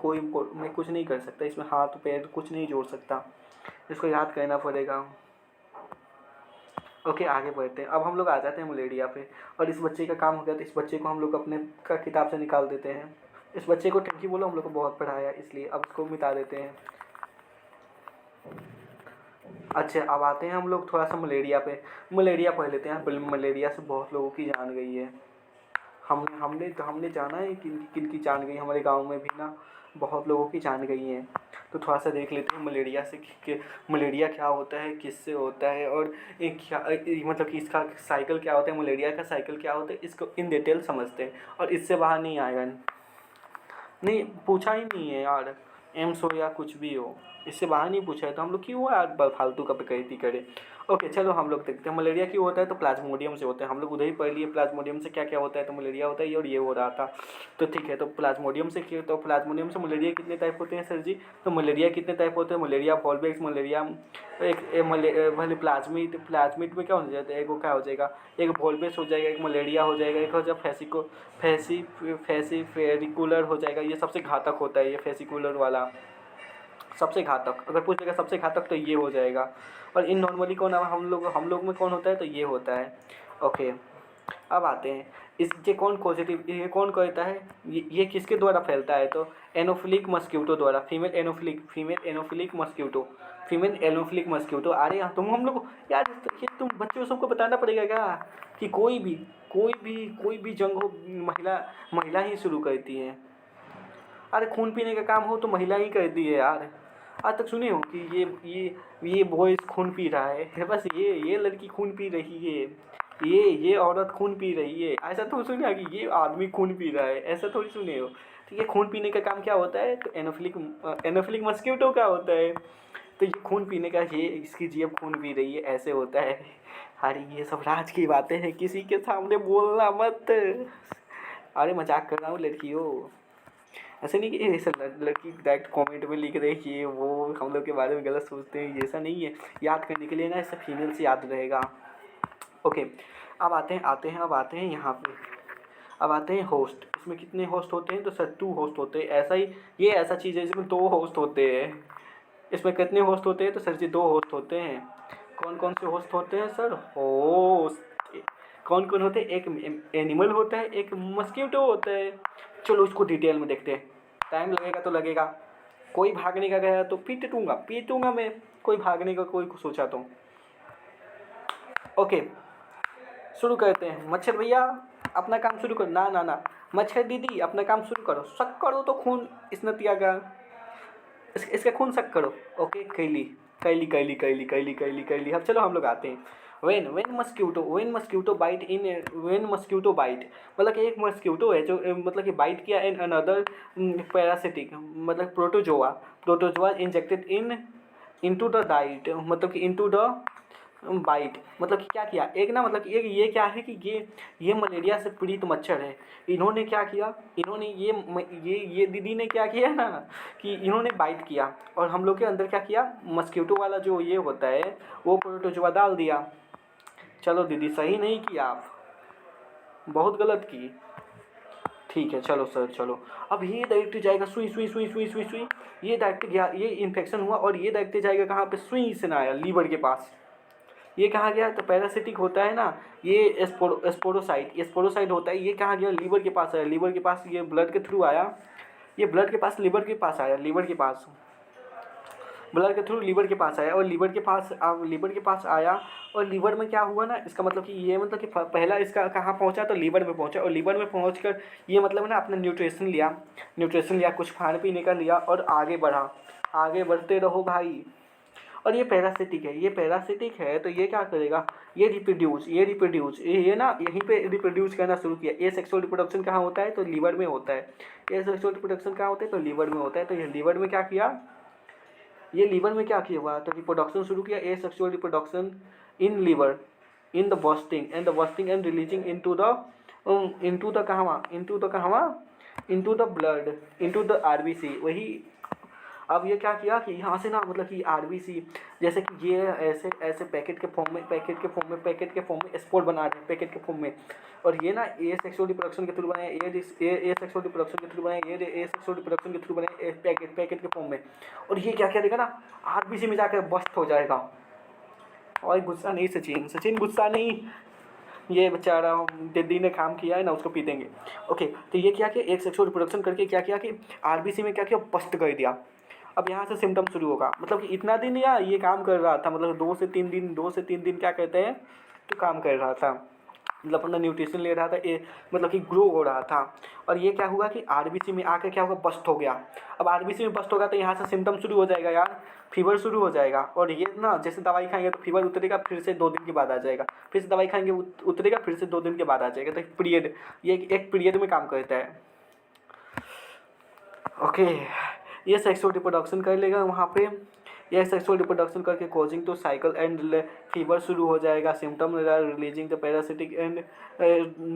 मैं कुछ नहीं कर सकता, इसमें हाथ पैर कुछ नहीं जोड़ सकता, इसको याद करना पड़ेगा। ओके, आगे बढ़ते हैं। अब हम लोग आ जाते हैं मलेरिया पे। और इस बच्चे का काम हो गया, तो इस बच्चे को हम लोग अपने का किताब से निकाल देते हैं। इस बच्चे को थैंक यू बोलो, हम लोग को बहुत पढ़ाया इसलिए। अब इसको मिटा देते हैं। अच्छा, अब आते हैं हम लोग थोड़ा सा मलेरिया पे। मलेरिया पढ़ लेते हैं। मलेरिया से बहुत लोगों की जान गई है। हमने जाना है किन किन की जान गई, हमारे गांव में भी ना बहुत लोगों की जान गई है। तो थोड़ा सा देख लेते हैं मलेरिया से कि मलेरिया क्या होता है, किससे होता है, और क्या मतलब कि इसका साइकिल क्या होता है, मलेरिया का साइकिल क्या होता है, इसको इन डिटेल समझते हैं। और इससे बाहर नहीं आएगा, नहीं पूछा ही नहीं है यार, एम्स हो या कुछ भी हो, इससे बाहर नहीं पूछा है तो हम लोग क्यों यार फालतू का बेइज्जती करें। ओके चलो हम लोग देखते हैं मलेरिया क्यों होता है, तो प्लाज्मोडियम से होता है। हम लोग उधर ही पढ़ लिए प्लाज्मोडियम से क्या क्या होता है, तो मलेरिया होता है ये और ये हो रहा था। तो ठीक है, तो प्लाज्मोडियम से क्यों, तो प्लाज्मोडियम से मलेरिया कितने टाइप होते हैं सर जी, तो मलेरिया कितने टाइप होते हैं, मलेरिया वॉल्वेक्स मलेरिया, भले प्लाज्मिड, प्लाज्मिड में क्या हो जाता है, एक वो क्या हो जाएगा, एक वॉल्वेक्स हो जाएगा, एक मलेरिया हो जाएगा, एक हो जाएगा फेसिकुलर हो जाएगा। ये सबसे घातक होता है, ये फेसिकुलर वाला सबसे घातक, अगर पूछेगा सबसे घातक तो ये हो जाएगा। और इन नॉर्मली कौन, हम लोग में कौन होता है, तो ये होता है। ओके अब आते हैं इस, ये कौन पॉजिटिव, ये कौन कहता है, ये किसके द्वारा फैलता है, तो एनोफिलिक मस्क्यूटो द्वारा, फीमेल एनोफिलिक मस्क्यूटो। अरे यार तुम हम लोग यार, ये तुम बच्चों सबको बताना पड़ेगा क्या, कि कोई भी जंग हो महिला ही शुरू करती है। अरे खून पीने का काम हो तो महिला ही करती है यार। आज तक सुने हो कि ये बॉयज खून पी रहा है, बस ये लड़की खून पी रही है, ये औरत खून पी रही है, ऐसा तो सुने कि ये आदमी खून पी रहा है, ऐसा थोड़ी सुने हो। तो ये खून पीने का काम क्या होता है, तो एनोफिलिक मस्क्यूटो का होता है। तो ये खून पीने का, ये इसकी जीभ खून पी रही है, ऐसे होता है। अरे ये सब राज की बातें हैं, किसी के सामने बोलना मत। अरे मजाक कर रहा हूँ लड़कियों, ऐसे नहीं कि ऐसा लड़की डायरेक्ट कमेंट में लिख रही कि वो हम लोग के बारे में गलत सोचते हैं, ऐसा नहीं है। याद करने के लिए ना ऐसा फीमेल से याद रहेगा। ओके अब आते हैं यहाँ पे, अब आते हैं होस्ट। इसमें कितने होस्ट होते हैं, तो सर 2 होस्ट होते हैं। ऐसा ही ये ऐसा चीज़ है जिसमें 2 होस्ट होते हैं। इसमें कितने होस्ट होते हैं, तो सर जी 2 होस्ट होते हैं। कौन कौन से होस्ट होते हैं सर, होस्ट कौन कौन होते हैं, एक एनिमल होता है, एक मस्क्यूटो होता है। चलो इसको डिटेल में देखते हैं, टाइम लगेगा तो लगेगा। कोई भागने का गया तो पीटूंगा मैं, कोई भागने का कोई सोचा तो। ओके शुरू करते हैं। मच्छर भैया अपना काम शुरू करो, ना मच्छर दीदी अपना काम शुरू करो, शक करो तो खून इस नतिया का, इसका खून शक करो। ओके कैली। अब चलो हम लोग आते हैं। वेन मस्क्यूटो बाइट, मतलब कि एक मस्क्यूटो है जो मतलब कि बाइट किया इन अनदर पैरासिटिक, मतलब protozoa injected into the diet, मतलब कि इनटू द बाइट, मतलब कि क्या किया, एक ना मतलब कि एक ये क्या है कि ये मलेरिया से पीड़ित मच्छर है। इन्होंने क्या किया, इन्होंने ये दीदी ने क्या किया ना, कि इन्होंने बाइट किया और हम लोग के अंदर क्या किया, मस्क्यूटो वाला जो ये होता है वो प्रोटोजोआ डाल दिया। चलो दीदी सही नहीं किया, आप बहुत गलत की। ठीक है चलो सर चलो। अब ये डायरेक्ट जाएगा सुई, ये डायरेक्ट गया, ये इन्फेक्शन हुआ और ये डायरेक्ट जाएगा कहाँ पे, सुई से ना आया लीवर के पास। ये कहाँ गया, तो पैरासिटिक होता है ना, ये स्पोरोसाइट होता है, ये कहाँ गया, लीवर के पास आया, लीवर के पास, ये ब्लड के थ्रू आया, ये ब्लड के पास लीवर के पास आया, ब्लड के थ्रू लीवर के पास आया, और लीवर के पास आया और लीवर में क्या हुआ ना, इसका मतलब कि ये मतलब कि पहला इसका कहाँ पहुँचा, तो लीवर में पहुँचा, और लीवर में पहुँच कर ये मतलब ना अपना न्यूट्रिशन लिया, कुछ खाने पीने का लिया और आगे बढ़ा, आगे बढ़ते रहो भाई। और ये पैरासिटिक है, तो ये क्या करेगा, ये रिप्रोड्यूस ये ना यहीं पे रिप्रोड्यूस करना शुरू किया। ये सेक्सुअल रिप्रोडक्शन कहाँ होता है, तो लीवर में होता है। ये सेक्सुअल रिप्रोडक्शन कहाँ होता है, तो लीवर में होता है। तो ये लीवर में क्या किया, हुआ, तो रिप्रोडक्शन शुरू किया, asexual reproduction in liver, in the bursting and releasing into the blood, into the RBC. वही अब ये क्या किया कि यहाँ से ना मतलब कि आरबीसी, जैसे कि ये ऐसे पैकेट के फॉर्म में स्पोर्ट बना रहे हैं, पैकेट के फॉर्म में। और ये ना ए सेक्सुअल रिप्रोडक्शन के थ्रू बने, ए सेक्सुअल रिप्रोडक्शन के थ्रू बने, ए सेक्सुअल रिप्रोडक्शन के थ्रू बने पैकेट के फॉर्म में। और ये क्या देगा ना, आरबीसी में जाकर बस्ट हो जाएगा। और गुस्सा नहीं सचिन गुस्सा नहीं, ये बेचारा दीदी ने काम किया है ना, उसको पीटेंगे। ओके तो ये क्या किया, एक सेक्सुअल रिप्रोडक्शन करके क्या किया कि आरबीसी में क्या किया, बस्ट कर दिया। अब यहाँ से सिम्टम शुरू होगा, मतलब कि इतना दिन या ये काम कर रहा था, मतलब 2 से 3 दिन क्या कहते हैं, तो काम कर रहा था, मतलब अपना न्यूट्रिशन ले रहा था, ये मतलब कि ग्रो हो रहा था। और ये क्या हुआ कि आरबीसी में आकर क्या होगा, बस्ट हो गया। अब आरबीसी में बस्ट होगा तो यहाँ से सिम्टम शुरू हो जाएगा यार, फीवर शुरू हो जाएगा। और ये ना जैसे दवाई खाएंगे तो फीवर उतरेगा, फिर से 2 दिन के बाद आ जाएगा, फिर से दवाई खाएंगे उतरेगा, फिर से 2 दिन के बाद आ जाएगा। तो एक पीरियड में काम करता है। ओके ये सेक्सुअल रिप्रोडक्शन कर लेगा वहाँ पे, यह सेक्सुअल रिप्रोडक्शन करके कॉजिंग तो साइकिल एंड फीवर शुरू हो जाएगा, symptom releasing the parasitic and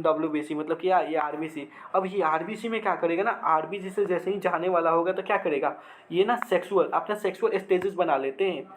WBC, मतलब कि ये RBC। अब ये RBC में क्या करेगा ना, RBC से जैसे ही जाने वाला होगा तो क्या करेगा, ये ना सेक्सुअल अपना सेक्सुअल स्टेजेस बना लेते हैं।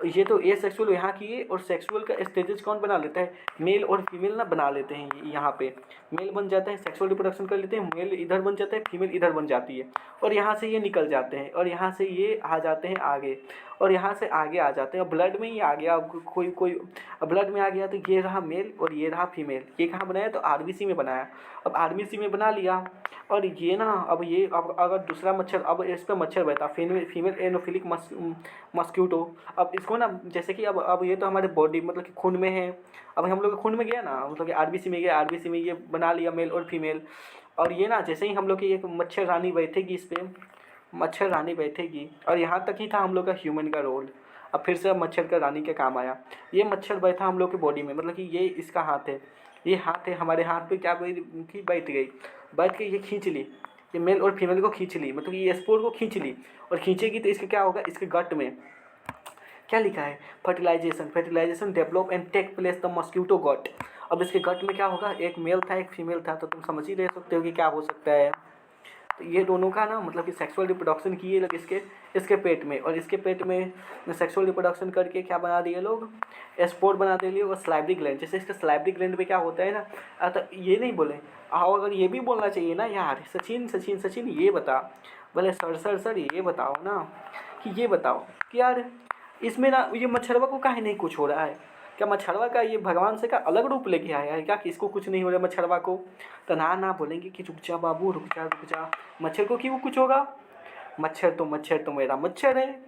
ये तो ए सेक्सुअल यहाँ की, और सेक्सुअल का स्टेजेस कौन बना लेता है, मेल और फीमेल ना बना लेते हैं। यहाँ पे मेल बन जाता है, सेक्सुअल रिप्रोडक्शन कर लेते हैं, मेल इधर बन जाता है, फीमेल इधर बन जाती है, और यहाँ से ये निकल जाते हैं, और यहाँ से ये आ जाते हैं आगे, और यहाँ से आगे आ जाते हैं। ब्लड में ही आ गया, अब कोई कोई ब्लड में आ गया तो ये रहा मेल और ये रहा फीमेल। ये कहाँ बनाया, तो RBC में बनाया। अब RBC में बना लिया, और ये ना अब अगर दूसरा मच्छर, अब इस पर मच्छर बैठा फीमेल एनोफिलिक मस्क्यूटो। अब इसको ना जैसे कि अब ये तो हमारे बॉडी मतलब कि खून में है, अब हम लोग के खून में गया ना, मतलब कि RBC में गया, RBC में ये बना लिया मेल और फीमेल। और ये ना जैसे ही हम लोग की एक मच्छर रानी बैठेगी, इस पर मच्छर रानी बैठेगी, और यहाँ तक ही था हम लोग का ह्यूमन का रोल। अब फिर से अब मच्छर का रानी के काम आया। ये मच्छर बैठा हम लोग की बॉडी में, मतलब कि ये इसका हाथ है, ये हाथ है, हमारे हाथ पे क्या बैठ गई, बैठ के ये खींच ली, ये मेल और फीमेल को खींच ली, मतलब ये स्पोर को खींच ली। और खींचेगी तो इसके क्या होगा, इसके गट में क्या लिखा है, fertilization develop and take place the mosquito gut. अब इसके गट में क्या होगा, एक मेल था एक फीमेल था, तो तुम समझ ही रह सकते हो कि क्या हो सकता है। तो ये दोनों का ना मतलब कि सेक्सुअल रिप्रोडक्शन किए लोग इसके पेट में, और इसके पेट में सेक्सुअल रिप्रोडक्शन करके क्या बना दिए लोग, स्पोर बना दे लिए। और स्लाइवरी ग्लैंड, जैसे इसके स्लाइवरी ग्लैंड में क्या होता है ना, तो ये नहीं बोले आओ, अगर ये भी बोलना चाहिए ना यार, सचिन सचिन सचिन ये बता, बोले सर सर सर ये बताओ ना, कि ये बताओ कि यार इसमें ना ये मच्छरवा को काहे नहीं कुछ हो रहा है, क्या मच्छरवा का ये भगवान से का अलग रूप लेके आया है क्या, कि इसको कुछ नहीं हो रहा मच्छरवा को। तो ना बोलेंगे कि रुक जा बाबू, रुक जा, मच्छर को क्यों कुछ होगा, मच्छर तो मेरा मच्छर है।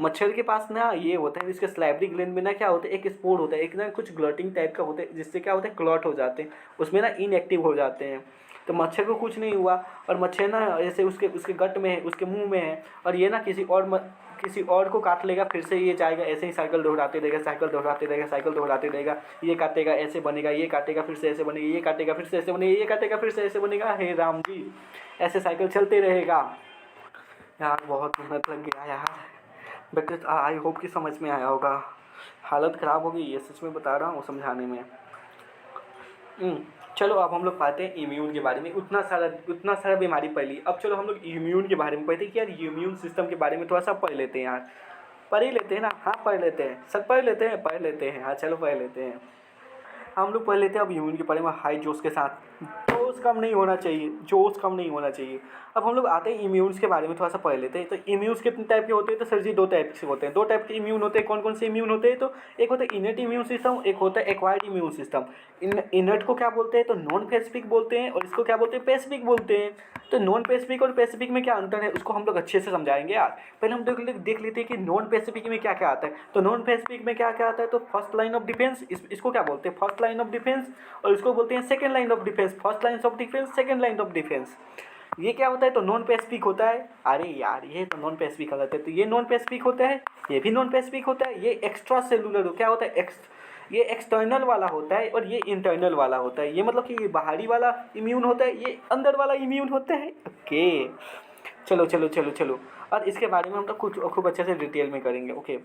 मच्छर के पास ना ये होता है, इसके स्लाइवरी ग्लैंड में ना क्या होता है, एक स्पोर होता है, एक ना कुछ ग्लटिंग टाइप का होता है, जिससे क्या होता है क्लॉट हो जाते हैं, उसमें ना इनएक्टिव हो जाते हैं। तो मच्छर को कुछ नहीं हुआ, और मच्छर ना ऐसे उसके गट में है, उसके मुंह में है, और ये ना किसी और को काट लेगा, फिर से ये जाएगा, ऐसे ही साइकिल दोहराते रहेगा, ये काटेगा ऐसे बनेगा, ये काटेगा फिर से ऐसे बनेगा, ये काटेगा फिर से ऐसे बनेगा, ये काटेगा फिर से ऐसे बनेगा। हे राम जी, ऐसे साइकिल चलते रहेगा। यार बहुत मेहनत लग गया यार, बट आई होप कि समझ में आया होगा। हालत ख़राब हो गई ये सच में बता रहा हूँ समझाने में। चलो अब हम लोग पाते हैं इम्यून के बारे में। उतना सारा बीमारी पढ़ ली, अब चलो हम लोग इम्यून के बारे में पढ़ते हैं कि यार इम्यून सिस्टम के बारे में थोड़ा सा पढ़ लेते हैं यार। पढ़ ही लेते हैं ना, हाँ पढ़ लेते हैं, सब पढ़ लेते हैं हाँ चलो पढ़ लेते हैं। हम लोग पढ़ लेते हैं अब इम्यून के बारे में हाई जोश के साथ। जोश कम नहीं होना चाहिए। अब हम लोग आते हैं इम्यून्स के बारे में थोड़ा सा पढ़ लेते हैं। तो इम्यून्स कितने टाइप के होते हैं, तो सर जी 2 टाइप के होते हैं। 2 टाइप के इम्यून होते हैं। कौन कौन से इम्यून होते हैं, तो एक होता है इनेट इम्यून सिस्टम, एक होता है एक्वायर्ड इम्यून सिस्टम। इनेट को क्या बोलते हैं, तो नॉन स्पेसिफिक बोलते हैं, और इसको क्या बोलते हैं, स्पेसिफिक बोलते हैं। तो नॉन स्पेसिफिक और स्पेसिफिक में क्या अंतर है, उसको हम लोग अच्छे से समझाएंगे यार। पहले हम देख लेते हैं कि नॉन स्पेसिफिक में क्या क्या आता है। तो नॉन स्पेसिफिक में क्या क्या आता है, तो फर्स्ट लाइन ऑफ डिफेंस, इसको क्या बोलते हैं, फर्स्ट लाइन ऑफ डिफेंस, और इसको बोलते हैं second line of defence. First line of defence, second line of defence. ये क्या होता है, तो नॉन स्पेसिफिक होता है। अरे यार ये तो नॉन स्पेसिफिक होता है, तो ये नॉन स्पेसिफिक होता है, ये भी नॉन स्पेसिफिक होता है। ये एक्स्ट्रा सेलुलर क्या होता है, ये एक्सटर्नल वाला होता है, और ये इंटरनल वाला होता है। ये मतलब कि ये बाहरी वाला इम्यून होता है, ये अंदर वाला इम्यून होता है। ओके चलो और इसके बारे में हम तो कुछ खूब अच्छे से डिटेल में करेंगे। ओके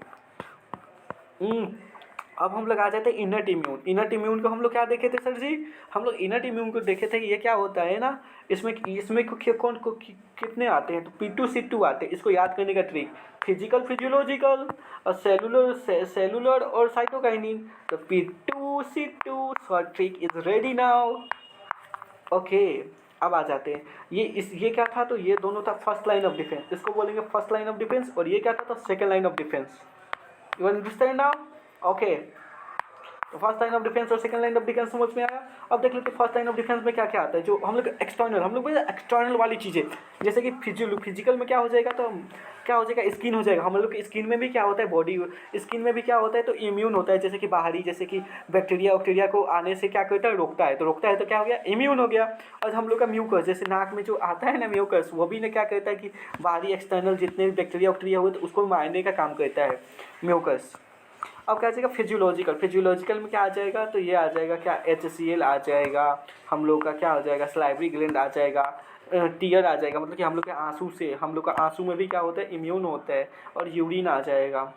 अब हम लोग आ जाते हैं इनर्ट इम्यून। इनर्ट इम्यून को हम लोग क्या देखे थे सर जी, हम लोग इनर्ट इम्यून को देखे थे। ये क्या होता है ना, इसमें कितने आते हैं, तो P2 C2 आते हैं। इसको याद करने का ट्रिक, फिजिकल फिजियोलॉजिकल और सेलुलर और साइटोकाइनिन। तो P2 C2 short trick is ready now. Okay अब आ जाते हैं, ये क्या था, तो ये दोनों था फर्स्ट लाइन ऑफ डिफेंस, इसको बोलेंगे फर्स्ट लाइन ऑफ डिफेंस। और ये क्या था, तो second line of defence. You understand now? Okay तो फर्स्ट लाइन ऑफ डिफेंस और सेकंड लाइन ऑफ डिफेंस समझ में आया। अब देख लेते हैं फर्स्ट लाइन ऑफ डिफेंस में क्या क्या आता है, जो हम लोग एक्सटर्नल, हम लोग एक्सटर्नल वाली चीज़ें, जैसे कि फिजिकल में क्या हो जाएगा, तो क्या हो जाएगा, स्किन हो जाएगा। हम लोग की स्किन में भी क्या होता है, बॉडी स्किन में भी क्या होता है, तो इम्यून होता है। जैसे कि बाहरी, जैसे कि बैक्टीरिया को आने से क्या करता है, रोकता है, तो क्या हो गया, इम्यून हो गया। और हम लोग का म्यूकस, जैसे नाक में जो आता है ना म्यूकस, वो भी ना क्या करता है कि बाहरी एक्सटर्नल जितने भी बैक्टीरिया हुए तो उसको मारने का काम करता है म्यूकस। अब क्या आ जाएगा फिजियोलॉजिकल में क्या आ जाएगा, तो ये आ जाएगा क्या, HCl आ जाएगा। हम लोग का क्या हो जाएगा, सलाइवरी ग्लैंड आ जाएगा, टीयर आ जाएगा, मतलब कि हम लोग के आंसू से, हम लोग का आंसू में भी क्या होता है, इम्यून होता है, और यूरिन आ जाएगा।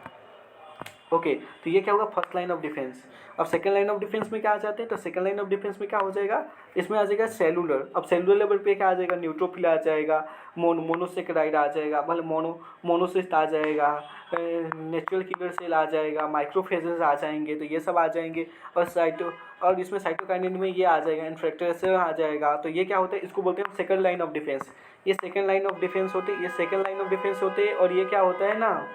ओके, तो ये क्या होगा, फर्स्ट लाइन ऑफ डिफेंस। अब सेकंड लाइन ऑफ डिफेंस में क्या आ जाते हैं, तो सेकंड लाइन ऑफ डिफेंस में क्या हो जाएगा, इसमें आ जाएगा सेलुलर। अब सेलुलर लेवल पे क्या आ जाएगा, न्यूट्रोफिल आ जाएगा, मोनोसेक्राइड आ जाएगा, मतलब मोनोसिस्ट आ जाएगा, नेचुरल किलर सेल आ जाएगा, माइक्रोफेजेस आ जाएंगे, तो ये सब आ जाएंगे। और इसमें साइटोकाइनिन में ये आ जाएगा, इन्फेक्टर आ जाएगा। तो ये क्या होता है, इसको बोलते हैं सेकंड लाइन ऑफ डिफेंस। ये सेकंड लाइन ऑफ डिफेंस होते हैं, ये सेकंड लाइन ऑफ डिफेंस होते हैं। और ये क्या होता है ना,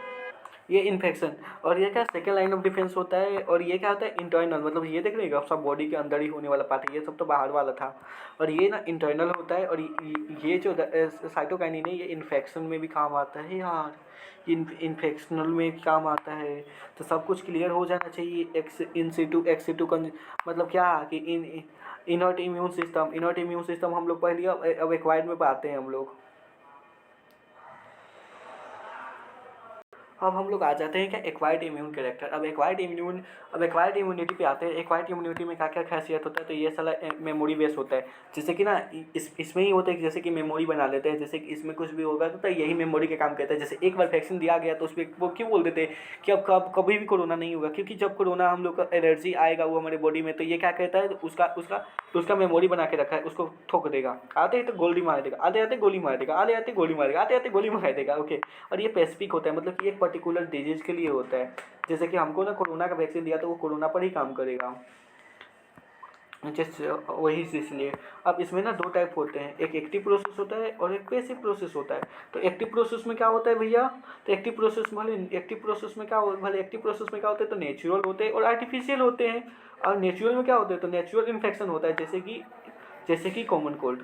ये इन्फेक्शन। और ये क्या सेकेंड लाइन ऑफ डिफेंस होता है। और ये क्या होता है, इंटरनल, मतलब ये देख रहे सब बॉडी के अंदर ही होने वाला पार्ट है, ये सब तो बाहर वाला था। और ये ना इंटरनल होता है। और ये जो साइटोकाइनिन है, ये इन्फेक्शन में भी काम आता है यार, इन्फेक्शनल में भी काम आता है। तो सब कुछ क्लियर हो जाना चाहिए। एक्स इन टू मतलब क्या कि इनर्ट इम्यून सिस्टम हम लोग पहले, अब एक्वायर्ड में पाते हैं हम लोग। अब हम लोग आ जाते हैं क्या, एक्वायर्ड इम्यून कैरेक्टर। अब एक्वायर्ड इम्यूनिटी पे आते हैं। एक्वायर्ड इम्यूनिटी में क्या क्या खासियत होता है, तो ये साला मेमोरी बेस होता है। जैसे कि ना इसमें ही होता है कि जैसे कि मेमोरी बना लेते हैं, जैसे कि इसमें कुछ भी होगा तो यही मेमोरी का काम करता है। जैसे एक बार वैक्सीन दिया गया तो उसमें वो क्यों बोल देते हैं कि अब कभी भी कोरोना नहीं होगा, क्योंकि जब कोरोना हम लोग का एलर्जी आएगा वो हमारे बॉडी में, तो ये क्या कहता है, उसका मेमोरी बना के रखा है, उसको ठोक देगा। आते ही तो गोली मार देगा, आते आते गोली मार देगा, आते आते गोली मारेगा, आते आते गोली मार देगा। ओके, और ये स्पेसिफिक होता है, मतलब कि एक पर्टिकुलर डिजीज के लिए होता है। जैसे कि हमको ना कोरोना का वैक्सीन दिया तो वो कोरोना पर ही काम करेगा, जैसे वही इसलिए। अब इसमें ना दो टाइप होते हैं, एक एक्टिव प्रोसेस होता है और एक पैसिव प्रोसेस होता है। तो एक्टिव प्रोसेस में क्या होता है भैया, तो एक्टिव प्रोसेस में क्या होता है, तो नेचुरल होते हैं और आर्टिफिशियल होते हैं। और नेचुरल में क्या होते हैं, तो नेचुरल इन्फेक्शन होता है, जैसे कि कॉमन कोल्ड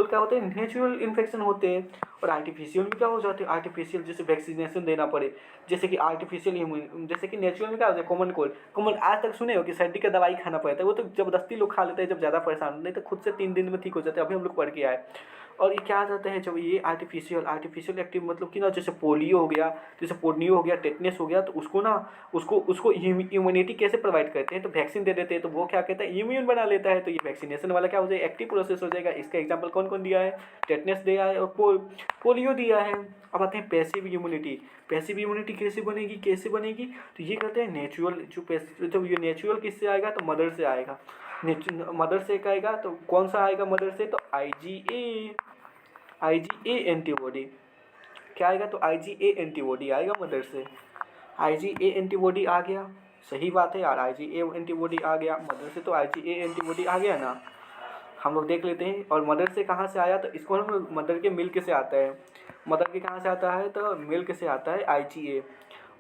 क्या होते हैं, नेचुरल इन्फेक्शन होते हैं। और आर्टिफिशियल में क्या हो जाते हैं, आर्टिफिशियल जैसे वैक्सीनेशन देना पड़े, जैसे कि आर्टिफिशियल इम्यून। जैसे कि नेचुरल में क्या होता है, कॉमन आज तक सुने हो कि सर्दी का दवाई खाना पड़ता है, वो तो जबरदस्ती लोग खा लेते हैं जब ज़्यादा परेशान, नहीं तो खुद से 3 दिन में ठीक हो जाते हैं, अभी हम लोग पढ़ के आए। और ये क्या आ जाता है, जब ये आर्टिफिशियल एक्टिव, मतलब कि ना जैसे पोलियो हो गया, टेटनस हो गया, तो उसको इम्यूनिटी कैसे प्रोवाइड करते हैं, तो वैक्सीन दे देते हैं, तो वो क्या कहता है, इम्यून बना लेता है। तो ये वैक्सीनेशन वाला क्या हो जाएगा, एक्टिव प्रोसेस हो जाएगा। इसका एग्जाम्पल कौन कौन दिया है, टेटनस दिया है और पोलियो दिया है। अब आते हैं पैसिव इम्यूनिटी कैसे बनेगी, तो ये कहते हैं नेचुरल, जब ये नेचुरल किससे आएगा, तो मदर से आएगा। मदर से आएगा, तो कौन सा आएगा मदर से, तो आईजीए एंटीबॉडी। क्या आएगा, तो आईजीए एंटीबॉडी आएगा मदर से। आईजीए एंटीबॉडी आ गया, सही बात है यार, आईजीए एंटीबॉडी आ गया मदर से, तो आईजीए एंटीबॉडी आ गया ना। हम लोग देख लेते हैं। और मदर से कहाँ से आया, तो इसको हम मदर के मिल्क से आता है। मदर के कहाँ से आता है, तो मिल्क से आता है आईजीए।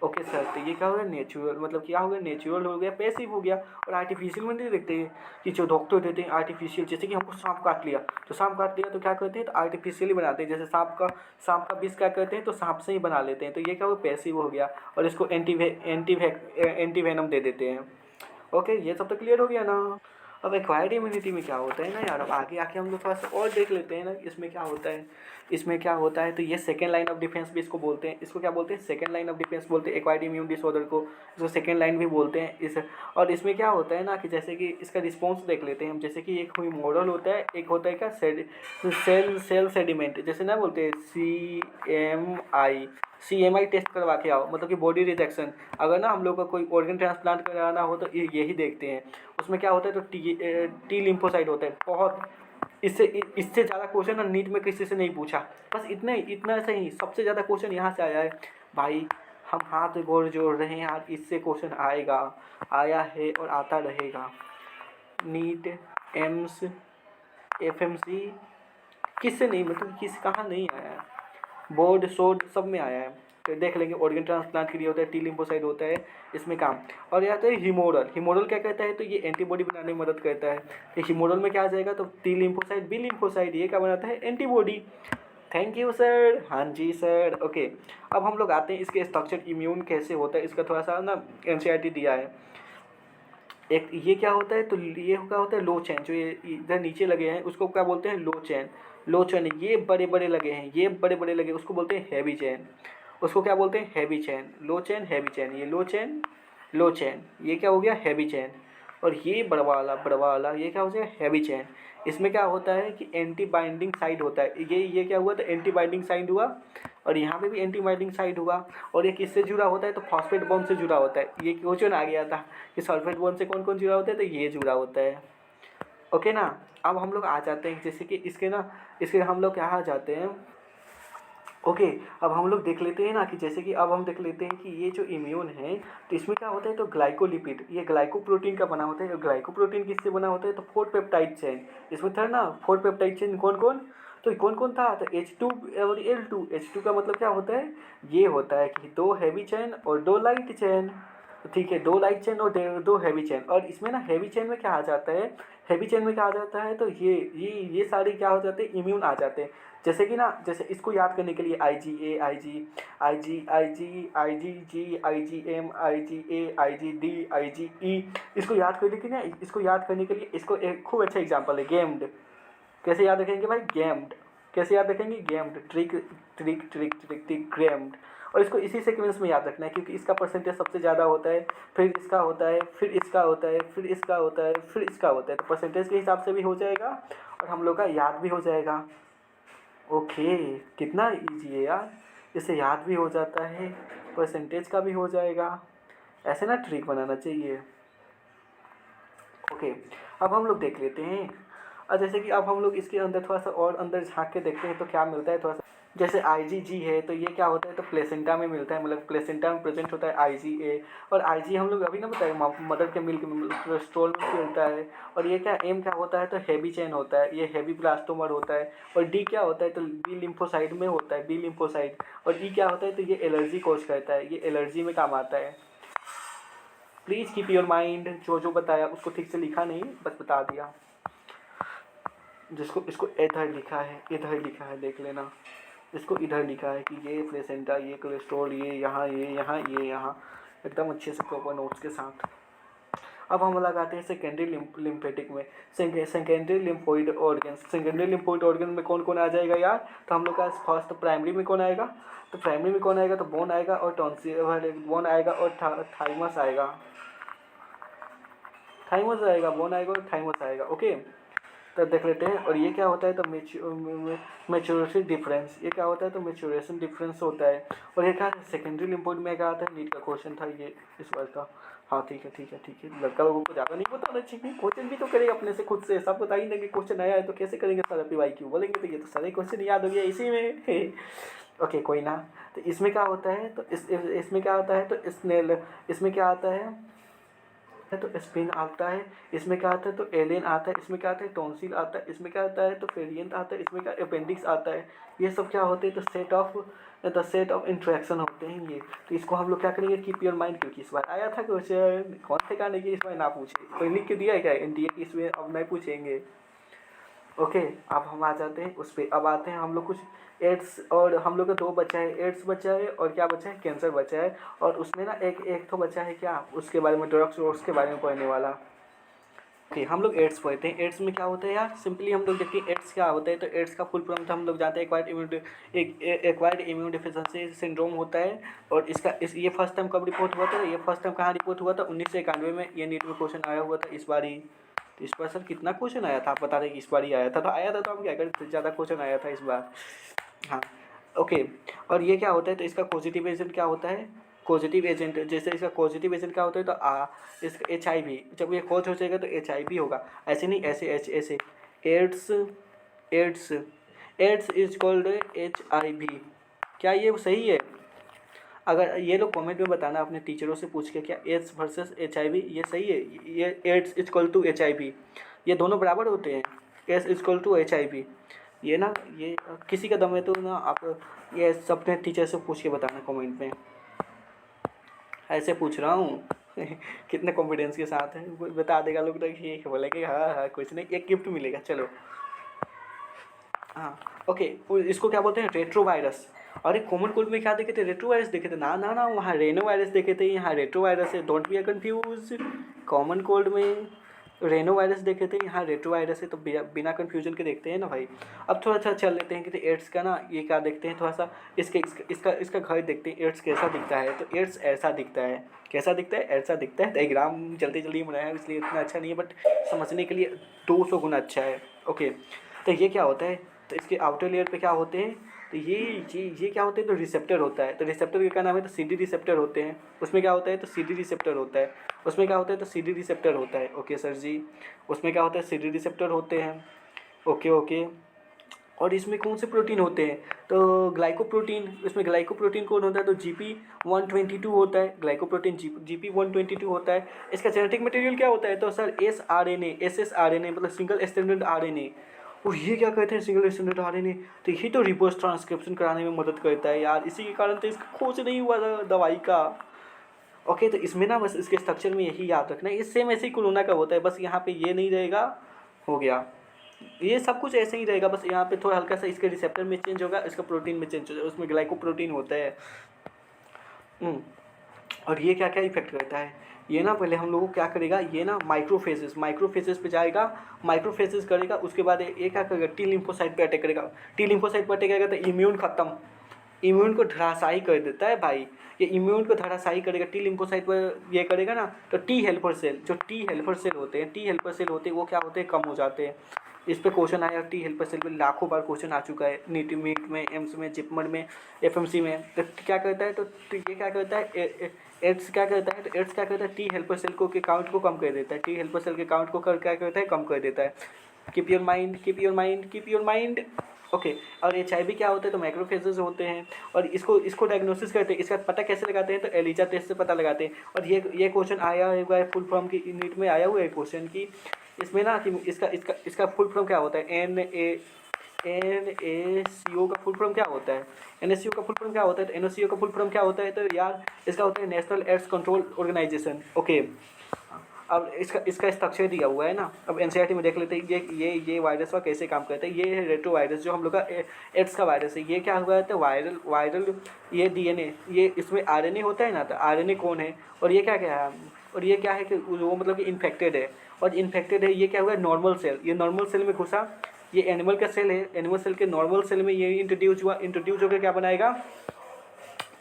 ओके सर, तो ये क्या हो गया, नेचुरल, मतलब क्या हो गया, नेचुरल हो गया, पैसिव हो गया। और आर्टिफिशियल में नहीं देखते हैं कि जो डॉक्टर देते हैं आर्टिफिशियल, जैसे कि हमको सांप काट लिया तो क्या करते हैं, तो आर्टिफिशियली बनाते हैं। जैसे सांप का विष क्या करते हैं, तो सांप से ही बना लेते हैं, तो ये क्या हो, पैसिव हो गया। और इसको एंटीवेनम दे देते हैं। ओके, ये सब तो क्लियर हो गया ना। अब एक्वायर्ड इम्यूनिटी में क्या होता है ना यार, अब आगे आके हम लोग थोड़ा सा और देख लेते हैं ना, इसमें क्या होता है। तो ये सेकेंड लाइन ऑफ डिफेंस भी इसको बोलते हैं, इसको क्या बोलते हैं, सेकेंड लाइन ऑफ डिफेंस बोलते हैं, एक्वायर्ड इम्यून डिसऑर्डर को, इसको सेकेंड लाइन भी बोलते हैं। और इसमें क्या होता है ना, कि जैसे कि इसका रिस्पॉन्स देख लेते हैं हम। जैसे कि एक मॉडल होता है, एक होता है क्या, सेल सेडिमेंट, जैसे ना बोलते हैं CMI टेस्ट करवा के आओ, मतलब कि बॉडी रिजेक्शन। अगर ना हम लोग का कोई ऑर्गन ट्रांसप्लांट कराना हो तो यही देखते हैं। उसमें क्या होता है, तो टी लिम्फोसाइट होता है। बहुत इससे ज़्यादा क्वेश्चन ना नीट में किसी से नहीं पूछा, बस इतना ऐसा ही सबसे ज़्यादा क्वेश्चन यहाँ से आया है भाई। हम हाथ गोड़ जोड़ रहे हैं यार, इससे क्वेश्चन आया है और आता रहेगा। नीट, एम्स, FMC किससे नहीं, मतलब कहाँ नहीं आया है, बोर्ड शोर्ड सब में आया है। तो देख लेंगे, ऑर्गन ट्रांसप्लांट के लिए होता है, टी लिम्फोसाइट होता है इसमें काम। और यहाँ तो हीमोरल क्या कहता है, तो ये एंटीबॉडी बनाने में मदद करता है। तो हीमोरल में क्या आ जाएगा, तो टी लिम्फोसाइट, बी लिम्फोसाइट, ये क्या बनाता है, एंटीबॉडी। थैंक यू सर, हाँ जी सर। ओके, अब हम लोग आते हैं इसके स्ट्रक्चर, इम्यून कैसे होता है, इसका थोड़ा सा ना NCERT दिया है। एक ये क्या होता है, तो ये क्या होता है, लो चेन, जो ये इधर नीचे लगे हैं उसको क्या बोलते हैं, लो चेन। ये बड़े बड़े लगे उसको बोलते हैं हैवी चेन। उसको क्या बोलते हैं, हैवी चेन। लो चेन, हैवी चेन, ये लो चेन, ये क्या हो गया, हैवी चेन। और ये बड़ा वाला ये क्या हो जाएगा, हैवी चेन। इसमें क्या होता है कि एंटी बाइंडिंग साइड होता है, ये क्या हुआ, तो एंटी बाइंडिंग साइड हुआ, और यहाँ पे भी एंटी बाइंडिंग साइड हुआ। और ये किससे जुड़ा होता है, तो फॉस्फेट बॉन्ड से जुड़ा होता है। ये क्वेश्चन आ गया था कि सल्फेट बॉन्ड से कौन कौन जुड़ा होता है, तो ये जुड़ा होता है। ओके ना। अब हम लोग आ जाते हैं जैसे कि इसके हम लोग क्या आ जाते हैं। ओके, अब हम लोग देख लेते हैं ना कि जैसे कि अब हम देख लेते हैं कि ये जो इम्यून है तो इसमें क्या होता है, तो ग्लाइकोलिपिड, ये ग्लाइकोप्रोटीन का बना होता है। और ग्लाइकोप्रोटीन किससे बना होता है, तो 4 पेप्टाइड चेन। इसमें था ना 4 पेप्टाइड चेन, कौन कौन, तो कौन कौन था, तो H2 और L2। H2 का मतलब क्या होता है, ये होता है कि 2 हैवी चेन और 2 लाइट चेन। तो ठीक है, 2 लाइट चेन और 2 हैवी चेन। और इसमें ना हैवी चेन में क्या आ जाता है, हैवी चेन में क्या आ जाता है, तो ये सारे क्या हो जाते हैं, इम्यून आ जाते हैं। जैसे कि ना, जैसे इसको याद करने के लिए IgA, IgE, इसको याद करने के लिए, इसको एक खूब अच्छा एग्जांपल है गेम्ड। कैसे याद रखेंगे भाई, गेम्ड। कैसे याद रखेंगे, गेम्ड, trick trick trick trick trick गेम्ड। और इसको इसी सीक्वेंस में याद रखना है क्योंकि इसका परसेंटेज सबसे ज़्यादा होता है, फिर इसका होता है, फिर इसका होता है, फिर इसका होता है, फिर इसका होता है। तो परसेंटेज के हिसाब से भी हो जाएगा और हम लोग का याद भी हो जाएगा। ओके, कितना इजी है यार, इससे याद भी हो जाता है, परसेंटेज का भी हो जाएगा। ऐसे ना ट्रिक बनाना चाहिए। ओके, अब हम लोग देख लेते हैं। और जैसे कि अब हम लोग इसके अंदर थोड़ा सा और अंदर झांक के देखते हैं तो क्या मिलता है थोड़ा सा। जैसे IgG है तो ये क्या होता है, तो प्लेसेंटा में मिलता है, मतलब प्लेसेंटा में प्रेजेंट होता है IgA। और IG हम लोग अभी ना बताए मदर के मिल्क में, कोलेस्ट्रॉल में मिलता है। और ये क्या M क्या होता है, तो हैवी चेन होता है, ये हैवी ब्लास्टोमर होता है। और D क्या होता है, तो B लिम्फोसाइड में होता है, B लिम्फोसाइड। और E क्या होता है, तो ये एलर्जी कोज करता है, ये एलर्जी में काम आता है। प्लीज़ कीप योर माइंड, जो जो बताया उसको ठीक से लिखा नहीं, बस बता दिया। जिसको इसको इधर लिखा है देख लेना। इसको इधर लिखा है कि ये प्लेसेंटा, ये कोलेस्ट्रॉल, ये यहाँ, ये यहाँ, ये यहाँ, एकदम अच्छे से प्रॉपर नोट्स के साथ। अब हम लगाते हैं सेकेंडरी लिम्फेटिक में, secondary lymphoid organ. Secondary lymphoid organ में कौन कौन आ जाएगा यार, तो हम लोग का फर्स्ट प्राइमरी में कौन आएगा, तो प्राइमरी में कौन आएगा, तो बोन आएगा और टॉन्सिल, बोन आएगा और थाइमस आएगा, थाइमस आएगा, बोन आएगा और थाइमस आएगा। ओके, तो देख लेते हैं। और ये क्या होता है, तो मैच्योरेशन डिफरेंस, ये क्या होता है, तो मैच्योरेशन डिफरेंस होता है। और ये क्या है, सेकेंडरी लिम्फोइड में क्या आता है, नीट का क्वेश्चन था ये इस बार का। हाँ ठीक है ठीक है ठीक है, लड़का लोगों को ज़्यादा नहीं बताना चाहिए, क्वेश्चन भी तो करेंगे अपने से खुद से, सब बता ही देंगे क्वेश्चन आया है तो कैसे करेंगे सारा PYQ बोलेंगे, तो ये तो सारे क्वेश्चन याद हो गया इसी में। ओके कोई ना। तो इसमें क्या होता है, तो इसमें क्या आता है, तो इसमें क्या आता है, तो स्पिन आता है। इसमें क्या आता है, तो एलियन आता है। इसमें क्या आता है, टॉन्सिल आता है। इसमें क्या आता है, तो फेरियंट आता है। इसमें क्या अपेंडिक्स आता है। ये सब क्या होते हैं, तो सेट ऑफ इंट्रैक्शन होते हैं ये। तो इसको हम लोग क्या करेंगे, कीप योर माइंड, क्योंकि इस बार आया था क्वेश्चन, कौन से कहने की इस बार ना पूछे, कोई लिख के दिया है क्या NDA की, इसमें अब नहीं पूछेंगे। ओके, अब हम आ जाते हैं उस पर। अब आते हैं हम लोग कुछ एड्स, और हम लोग का 2 बचा है, एड्स बचा है और क्या बचा है, कैंसर बचा है। और उसमें ना एक तो बचा है क्या, उसके बारे में ड्रग्स के बारे में पढ़ने वाला। ओके, हम लोग एड्स पढ़ते हैं। एड्स में क्या होता है यार, सिंपली हम लोग देखते हैं एड्स क्या होता है। तो एड्स का फुल फॉर्म था, हम लोग जानते हैं एक्वायर्ड इम्यून डिफिशिएंसी सिंड्रोम होता है। और ये फर्स्ट टाइम कब रिपोर्ट हुआ था, ये फर्स्ट टाइम कहाँ रिपोर्ट हुआ था, 1991 में। ये नीट में क्वेश्चन आया हुआ था इस बार ही। तो इस बार सर कितना क्वेश्चन आया था, आप बता रहे कि इस बार ही आया था, तो आया था तो हम क्या करें, ज़्यादा क्वेश्चन आया था इस बार। हाँ ओके। और ये क्या होता है, तो इसका पॉजिटिव एजेंट क्या होता है, पॉजिटिव एजेंट, जैसे इसका पॉजिटिव एजेंट क्या होता है, तो इसका HIV, जब ये कोच हो जाएगा तो HIV होगा। ऐसे नहीं, ऐसे AIDS, AIDS AIDS is called HIV। क्या ये सही है, अगर ये लोग कमेंट में बताना अपने टीचरों से पूछ के, क्या एड्स वर्सेस HIV ये सही है, ये AIDS is equal to HIV, ये दोनों बराबर होते हैं, AIDS is equal to HIV। ये ना, ये किसी का दम है तो ना आप ये अपने टीचर से पूछ के बताना कमेंट में, ऐसे पूछ रहा हूँ। कितने कॉन्फिडेंस के साथ है, बता देगा लोग, तो ये बोलेंगे हाँ हाँ कुछ नहीं, एक गिफ्ट मिलेगा। चलो हाँ ओके, इसको क्या बोलते हैं, रेट्रोवायरस। अरे कॉमन कोल्ड में क्या देखे थे, रेट्रोवायरस देखे थे ना, ना ना वहाँ रेनो वायरस देखे थे, यहाँ रेट्रोवायरस है, don't be confuse. Common cold में रेनो वायरस देखे थे, यहाँ रेट्रो वायरस है, तो बिना कन्फ्यूजन के देखते हैं ना भाई। अब थोड़ा सा चल लेते हैं कि एड्स का ना ये क्या देखते हैं, थोड़ा सा इसका घर देखते हैं, एड्स कैसा दिखता है। तो एड्स ऐसा दिखता है, कैसा दिखता है, ऐसा दिखता है। डायग्राम जल्दी जल्दी बनाया है इसलिए इतना अच्छा नहीं है, बट समझने के लिए 200 गुना अच्छा है। ओके, तो ये क्या होता है, तो इसके आउटर लेयर पे क्या होते हैं, तो ये क्या होते हैं, तो रिसेप्टर होता है। तो रिसेप्टर का क्या नाम है, तो सीडी रिसेप्टर होते हैं। उसमें क्या होता है, तो सीडी रिसेप्टर होता है। उसमें क्या होता है, तो सीडी रिसेप्टर होता है। ओके सर जी, उसमें क्या होता है, सीडी रिसेप्टर होते हैं। Okay okay. और इसमें कौन से प्रोटीन होते हैं, तो ग्लाइकोप्रोटीन। इसमें ग्लाइकोप्रोटीन कौन होता है, तो GP122 होता है। ग्लाइकोप्रोटीन GP122 होता है। इसका जेनेटिक मटेरियल क्या होता है, तो सर SRNA मतलब सिंगल स्टैंडर्ड RNA। और ये क्या कहते हैं, सिंगल स्टैंडर्ड RNA। तो यही तो रिवर्स ट्रांसक्रिप्शन कराने में मदद करता है यार, इसी के कारण तो इसका खोज नहीं हुआ था दवाई का। ओके, तो इसमें ना बस इसके स्ट्रक्चर में यही याद रखना है, ये सेम ऐसे ही कोरोना का होता है, बस यहाँ पे ये नहीं रहेगा, हो गया। ये सब कुछ ऐसे ही रहेगा, बस यहाँ पे थोड़ा हल्का सा इसके रिसेप्टर में चेंज होगा, इसका प्रोटीन में चेंज हो जाएगा, उसमें ग्लाइकोप्रोटीन होता है। और ये क्या क्या इफेक्ट करता है, ये ना पहले हम लोगों को क्या करेगा, ये ना माइक्रोफेजेस पे जाएगा, माइक्रोफेजेस करेगा। उसके बाद ये क्या करेगा, टी लिम्फोसाइट पे अटैक करेगा। टी लिम्फोसाइट पे अटैक करेगा तो इम्यून खत्म, इम्यून को धराशायी कर देता है भाई। ये इम्यून को धराशायी करेगा, टी लिम्फोसाइट पर ये करेगा ना, तो टी हेल्पर सेल, जो टी हेल्पर सेल होते हैं वो क्या होते हैं, कम हो जाते हैं। इस पे क्वेश्चन आया, टी हेल्पर सेल पे लाखों बार क्वेश्चन आ चुका है, नीट में, एम्स में, जिपमर में, FMC में। तो क्या करता है, तो ये क्या करता है, एड्स क्या करता है, तो एड्स क्या करता है, टी हेल्पर सेल को के काउंट को कम कर देता है। टी हेल्पर सेल के काउंट को क्या करता है, कम कर देता है। Keep your mind. ओके। और HIV क्या होता है, तो माइक्रोफेजेस होते हैं। और इसको डायग्नोसिस करते हैं, इसका पता कैसे लगाते हैं, तो एलिजा टेस्ट से पता लगाते हैं। और ये क्वेश्चन आया हुआ है फुल फॉर्म की, नीट में आया हुआ है क्वेश्चन की, इसमें ना कि इसका फुल फॉर्म क्या होता है, NaCO का फुल फॉर्म क्या होता है, NaCO का फुल फॉर्म क्या होता है, तो NaCO का फुल फॉर्म क्या होता है, तो यार इसका होता है National AIDS Control Organisation. Okay, अब इसका स्ट्रक्चर दिया हुआ है ना, अब NCERT में देख लेते हैं ये वायरस का कैसे काम करता है। ये है रेट्रो वायरस, जो हम लोग का एड्स का वायरस है। ये क्या हुआ है, तो वायरल ये DNA, ये इसमें RNA होता है ना, तो RNA कौन है, और ये क्या है, और ये क्या है कि वो मतलब कि इन्फेक्टेड है, और इन्फेक्टेड है। ये क्या हुआ है, नॉर्मल सेल, ये नॉर्मल सेल में घुसा, ये एनिमल का सेल है, एनिमल सेल के नॉर्मल सेल में ये इंट्रोड्यूस होकर क्या बनाएगा,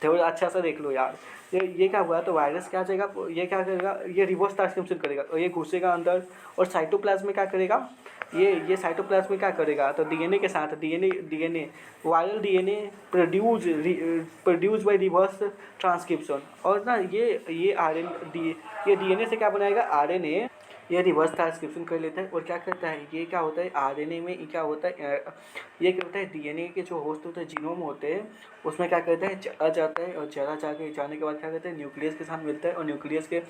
थोड़ा अच्छा सा देख लो यार। ये क्या हुआ, तो वायरस क्या जाएगा, ये क्या करेगा, ये रिवर्स ट्रांसक्रिप्शन करेगा, और ये घुसेगा अंदर, और साइटोप्लाज्म में क्या करेगा, ये साइटोप्लाज्म में क्या करेगा, तो DNA के साथ DNA viral DNA produce by reverse transcription. और ना ये DNA से क्या बनाएगा, RNA, ये रिवर्स ट्रांसक्रिप्शन कर लेता है। और क्या करता है, ये क्या होता है, RNA में क्या होता है, ये क्या होता है, DNA के जो होस्ट होते हैं, जीनोम होते हैं, उसमें क्या करता है, चला जाता है, और जाने के बाद क्या करता है, न्यूक्लियस के साथ मिलता है, और न्यूक्लियस के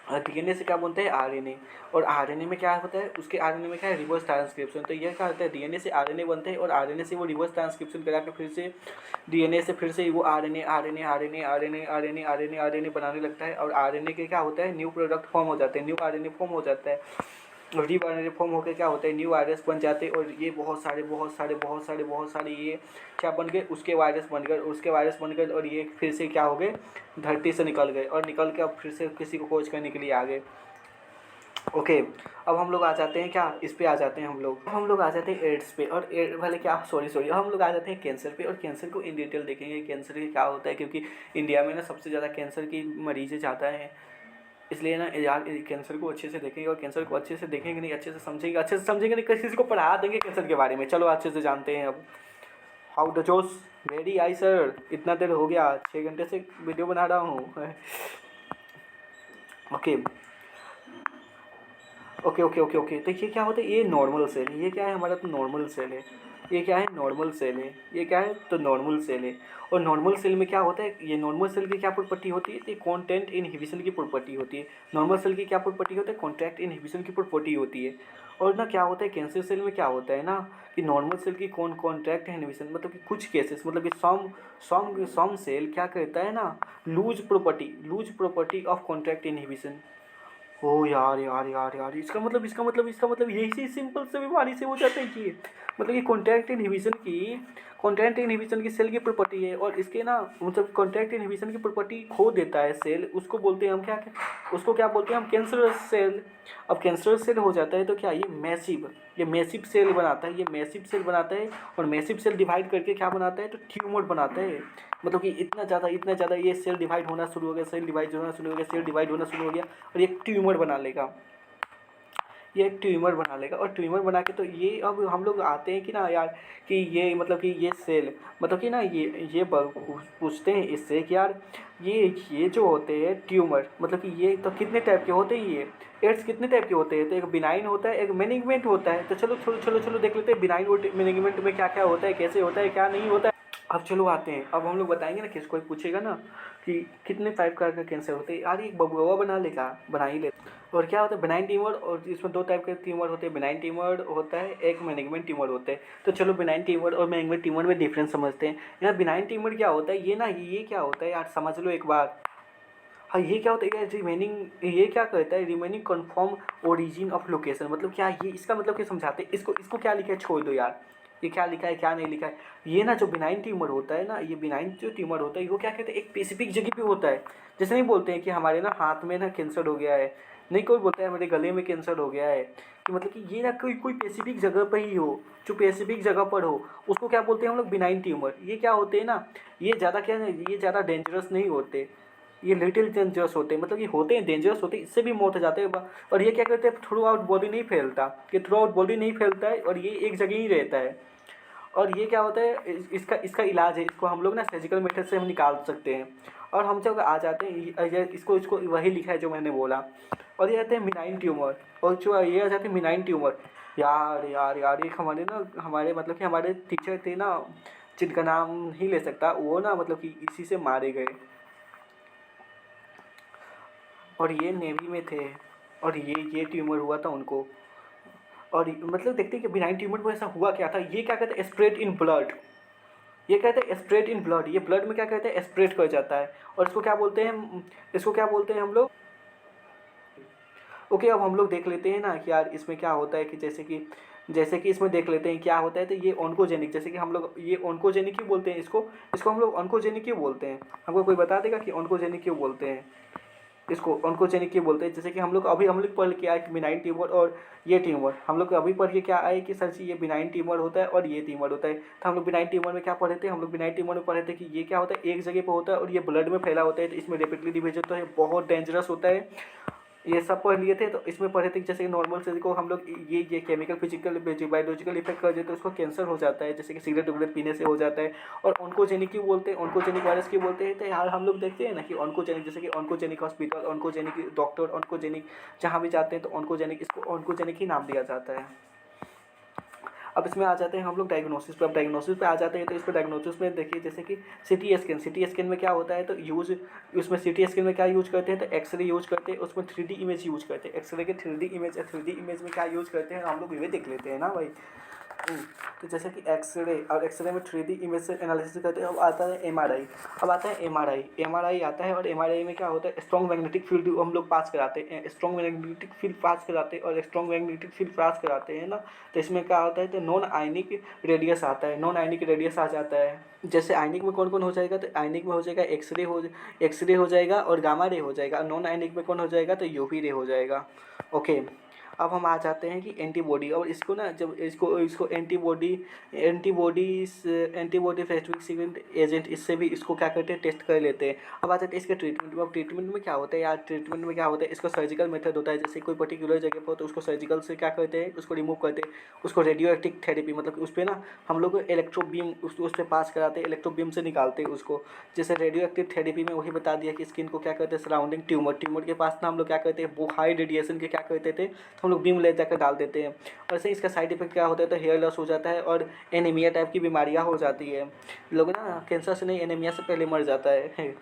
DNA से क्या बनता है, RNA। और RNA में क्या होता है, उसके RNA में क्या है, रिवर्स ट्रांसक्रिप्शन। तो ये क्या होता है, DNA से RNA बनता है, और RNA से वो रिवर्स ट्रांसक्रिप्शन करा के फिर से DNA से फिर से वो RNA बनाने लगता है। और RNA के क्या होता है, न्यू प्रोडक्ट फॉर्म हो जाते हैं, न्यू RNA फॉर्म हो जाता है। और री RNA फॉर्म होकर क्या होता है, न्यू वायरस बन जाते हैं। और ये बहुत सारे ये क्या बन गए, उसके वायरस बन गए, और ये फिर से क्या हो गए, धरती से निकल गए, और निकल के अब फिर से किसी को खोज करने के लिए आ गए। ओके, अब हम लोग आ जाते हैं क्या, इस पे आ जाते हैं हम लोग आ जाते हैं एड्स पे, और वाले क्या, सॉरी हम लोग आ जाते हैं कैंसर पे। और कैंसर को इन डिटेल देखेंगे, कैंसर क्या होता है, क्योंकि इंडिया में ना सबसे ज़्यादा कैंसर की मरीज़ें ज़्यादा हैं। इसलिए ना यार कैंसर को अच्छे से देखेंगे, और कैंसर को अच्छे से देखेंगे नहीं, अच्छे से समझेंगे नहीं, किसी को पढ़ा देंगे कैंसर के बारे में। चलो अच्छे से जानते हैं अब। हाउ द जोश रेडी आई सर, इतना देर हो गया, 6 घंटे से वीडियो बना रहा हूँ। ओके, तो ये क्या होता है, ये नॉर्मल सेल, ये क्या है हमारा, तो नॉर्मल सेल है। ये क्या है, नॉर्मल सेल है। ये क्या है, तो नॉर्मल सेल है। और नॉर्मल सेल में क्या होता है, ये नॉर्मल सेल की क्या प्रॉपर्टी होती है, ये कॉन्टेंट इनहिबिशन की प्रॉपर्टी होती है। नॉर्मल सेल की क्या प्रॉपर्टी होती है, कॉन्टैक्ट इनहिबिशन की प्रॉपर्टी होती है। और ना क्या होता है, कैंसर सेल में क्या होता है ना, कि नॉर्मल सेल की कॉन्ट्रैक्ट इनहिबिशन, मतलब कि कुछ केसेस, मतलब कि सम सेल क्या करता है ना, loose property of contract inhibition ओ यार यार यार यार, इसका मतलब यही से सिंपल से बीमारी से हो जाता है कि मतलब ये कॉन्टैक्ट इनहिबिशन की सेल की प्रॉपर्टी है, और इसके ना मतलब कॉन्टैक्ट इनहिबिशन की प्रॉपर्टी खो देता है सेल, उसको बोलते हैं हम क्या, उसको क्या बोलते हैं हम, कैंसरस सेल। अब कैंसरस सेल हो जाता है तो क्या ये मैसिव सेल बनाता है, ये मैसिव सेल बनाता है, और मैसिव सेल डिवाइड करके क्या बनाता है, तो ट्यूमर बनाता है। मतलब कि इतना ज़्यादा ये सेल डिवाइड होना शुरू हो गया, सेल डिवाइड होना शुरू हो गया, सेल डिवाइड होना शुरू हो गया, और ये ट्यूमर बना लेगा, ये एक ट्यूमर बना लेगा। और ट्यूमर बना के तो ये अब हम लोग आते हैं कि ना यार, कि ये मतलब कि ये सेल मतलब कि ना पूछते हैं इससे कि यार ये जो होते हैं ट्यूमर, मतलब कि ये तो कितने टाइप के होते हैं, ये एड्स कितने टाइप के होते हैं, तो एक बिनाइन होता है, एक मैनेजमेंट होता है। तो चलो चलो चलो चलो देख लेते हैं बिनाइन मैनेजमेंट में क्या क्या होता है, कैसे होता है, क्या नहीं होता है। अब चलो आते हैं, अब हम लोग बताएंगे ना, किसको पूछेगा ना कि कितने टाइप का कैंसर होते हैं, यार एक बबुआ बना ही ले। और क्या होता है बिनाइन ट्यूमर, और इसमें दो टाइप के ट्यूमर होते हैं, बिनाइन ट्यूमर होता है, एक मैनेजमेंट ट्यूमर होता है। तो चलो बिनाइन ट्यूमर और मैनेजमेंट ट्यूमर में डिफरेंस समझते हैं। यार बिनाइन ट्यूमर क्या होता है, ये क्या होता है यार, समझ लो एक बार। हाँ, ये क्या होता है यार, ये क्या कहता है, remaining confirm origin of location, मतलब क्या ये, इसका मतलब क्या समझाते हैं, इसको इसको क्या लिखा है छोड़ दो यार, ये क्या लिखा है क्या नहीं लिखा है। ये ना जो बिनाइन ट्यूमर होता है ना, ये बिनाइन जो ट्यूमर होता है वो क्या कहते हैं, एक स्पेसिफिक जगह पे होता है। जैसे नहीं बोलते हैं कि हमारे ना हाथ में ना कैंसर हो गया है, नहीं कोई बोलता है मेरे गले में कैंसर हो गया है, कि मतलब कि ये ना कोई कोई स्पेसिफिक जगह पर ही हो, जो स्पेसिफिक जगह पर हो, उसको क्या बोलते हैं हम लोग, बिनाइन ट्यूमर। ये क्या होते हैं ना, ये ज़्यादा डेंजरस नहीं होते, ये लिटिल डेंजरस होते हैं, मतलब ये होते हैं डेंजरस होते हैं, इससे भी मौत हो जाते हैं। और ये क्या करते हैं, थ्रू आउट बॉडी नहीं फैलता, ये थ्रू आउट बॉडी नहीं फैलता है, और ये एक जगह ही रहता है। और ये क्या होता है, इसका इसका इलाज है, इसको हम लोग ना सर्जिकल मेथड से हम निकाल सकते हैं। और हम जब आ जाते हैं इसको इसको वही लिखा है जो मैंने बोला। और ये आते हैं मिनाइन ट्यूमर, और जो ये आ जाते हैं मिनाइन ट्यूमर। यार यार यार, एक हमारे मतलब कि हमारे टीचर थे ना, जिनका नाम नहीं ले सकता, वो ना मतलब कि इसी से मारे गए, और ये नेवी में थे, और ये ट्यूमर हुआ था उनको। और मतलब देखते हैं कि बिनाइन ट्यूमर में ऐसा हुआ क्या था, ये क्या कहते हैं, स्प्रेड इन ब्लड, ये कहते हैं स्प्रेड इन ब्लड, ये ब्लड में क्या कहते हैं, स्प्रेड कर जाता है। और इसको क्या बोलते हैं हम लोग। ओके, अब हम लोग देख लेते हैं ना कि यार इसमें क्या होता है, कि जैसे कि इसमें देख लेते हैं क्या होता है। तो ये ऑन्कोजेनिक, जैसे कि हम लोग ये ऑन्कोजेनिक क्यों बोलते हैं, इसको हम लोग ऑन्कोजेनिक क्यों बोलते हैं, हमको कोई बता देगा कि ऑन्कोजेनिक क्यों बोलते हैं, इसको ऑन्कोजेनिक क्यों बोलते हैं। जैसे कि हम लोग पढ़ के आए कि बिनाइन ट्यूमर और ये ट्यूमर, हम लोग अभी पढ़ के क्या आए कि सर जी ये बिनाइन ट्यूमर होता है और ये ट्यूमर होता है। तो हम लोग बिनाइन ट्यूमर में क्या पढ़े थे, हम लोग बिनाइन ट्यूमर में पढ़े थे कि ये क्या होता है, एक जगह पे होता है और ये ब्लड में फैला होता है, तो इसमें रेपिडली डिवीजन तो है, बहुत डेंजरस होता है। ये सब पढ़ लिए थे। तो इसमें पढ़े थे कि जैसे कि नॉर्मल से को हम लोग ये केमिकल फिजिकल बायोलॉजिकल इफेक्ट कर देते तो उसको कैंसर हो जाता है, जैसे कि सिगरेट उगरेट पीने से हो जाता है। और ऑन्कोजेनिक क्यों बोलते हैं, ऑन्कोजेनिक वायरस क्यों बोलते हैं, तो यार हम लोग देखते हैं ना कि ऑन्कोजेनिक, जैसे कि oncogenic hospital, oncogenic doctor, oncogenic जहाँ भी जाते हैं तो ऑन्कोजेनिक, इसको ऑन्कोजेनिक ही नाम दिया जाता है। अब इसमें आ जाते हैं हम लोग डायग्नोसिस पे। अब डायग्नोसिस पे आ जाते हैं तो इस पर डायग्नोसिस में देखिए, जैसे कि सिटी स्कैन में क्या होता है, तो उसमें सिटी स्कैन में क्या यूज करते हैं, तो एक्सरे यूज करते हैं, उसमें 3D इमेज यूज करते हैं, एक्सरे के 3D इमेज में क्या यूज करते हैं हम लोग ये देख लेते हैं ना भाई। तो जैसे कि एक्सरे, और एक्सरे में 3D इमेज से एनालिसिस करते हैं। अब आता है एमआरआई, अब आता है एमआरआई आता है। और एमआरआई में क्या होता है, स्ट्रॉन्ग मैग्नेटिक फील्ड हम लोग पास कराते हैं, स्ट्रॉन्ग मैग्नेटिक फील्ड पास कराते हैं, और स्ट्रॉन्ग मैग्नेटिक फील्ड पास कराते हैं ना। तो इसमें क्या होता है, तो नॉन आयनिक रेडियस आता है, नॉन आयनिक रेडियस आ जाता है। जैसे आयनिक में कौन कौन हो जाएगा, तो आयनिक में हो जाएगा एक्सरे हो जाएगा और गामा रे हो जाएगा। नॉन आयनिक में कौन हो जाएगा, तो यूवी रे हो जाएगा। ओके, अब हम आ जाते हैं कि एंटीबॉडी, और इसको ना जब इसको इसको एंटीबॉडी स्पेसिफिक एजेंट, इससे भी इसको क्या करते हैं, टेस्ट कर लेते हैं। अब आ जाते हैं इसके ट्रीटमेंट में। अब ट्रीटमेंट में क्या होता है यार, ट्रीटमेंट में क्या होता है, इसका सर्जिकल मेथड होता है। जैसे कोई पर्टिकुलर जगह पर तो उसको सर्जिकल से क्या करते हैं, उसको रिमूव करते हैं। उसको रेडियो एक्टिव थेरेपी, मतलब उस पर ना हम लोग इलेक्ट्रो बीम उस पर पास कराते हैं, इलेक्ट्रो बीम से निकालते हैं उसको। जैसे रेडियो एक्टिव थेरेपी में वही बता दिया कि स्किन को क्या करते हैं, सराउंडिंग ट्यूमर के पास ना हम लोग क्या करते हैं, वो हाई रेडिएशन के क्या करते थे, हम लोग बीम ले जाकर डाल देते हैं। और ऐसे इसका साइड इफेक्ट क्या होता है, तो हेयर लॉस हो जाता है और एनीमिया टाइप की बीमारियां हो जाती है। लोग ना कैंसर से नहीं, एनीमिया से पहले मर जाता है।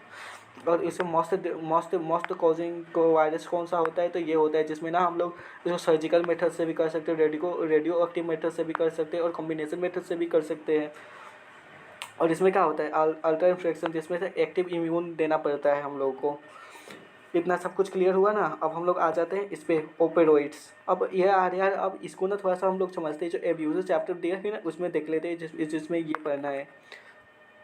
और इसमें मोस्ट कॉजिंग को वायरस कौन सा होता है, तो ये होता है जिसमें ना हम लोग इसको सर्जिकल मेथड से भी कर सकते हैं, रेडियो एक्टिव मेथड से भी कर सकते हैं, और कॉम्बिनेशन मेथड से भी कर सकते हैं। और इसमें क्या होता है, अल्ट्रा इन्फेक्शन, जिसमें से एक्टिव इम्यून देना पड़ता है हम लोगों को। इतना सब कुछ क्लियर हुआ ना। अब हम लोग आ जाते हैं इस पे ओपेरॉइड्स। अब ये यार अब इसको ना थोड़ा सा हम लोग समझते हैं, जो एब्यूज़र चैप्टर दिया है ना उसमें देख लेते हैं, जिसमें ये पढ़ना है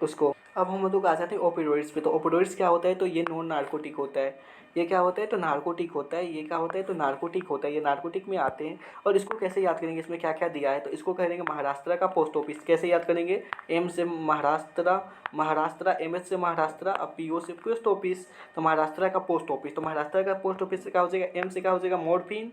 उसको। अब हम लोग आ जाते हैं ओपियोइड्स पे। तो ओपियोइड्स क्या होता है, तो ये नॉन नार्कोटिक होता है। ये क्या होता है, तो नार्कोटिक होता है। ये क्या होता है, तो नार्कोटिक होता है। ये नार्कोटिक में आते हैं। और इसको कैसे याद करेंगे, इसमें क्या क्या दिया है, तो इसको करेंगे महाराष्ट्र का पोस्ट ऑफिस। कैसे याद करेंगे, एम से महाराष्ट्र, महाराष्ट्र, एम एच से महाराष्ट्र, अब पी ओ से पोस्ट ऑफिस, तो महाराष्ट्र का पोस्ट ऑफिस। तो महाराष्ट्र का पोस्ट ऑफिस से क्या हो जाएगा, एम से क्या हो जाएगा मॉर्फिन,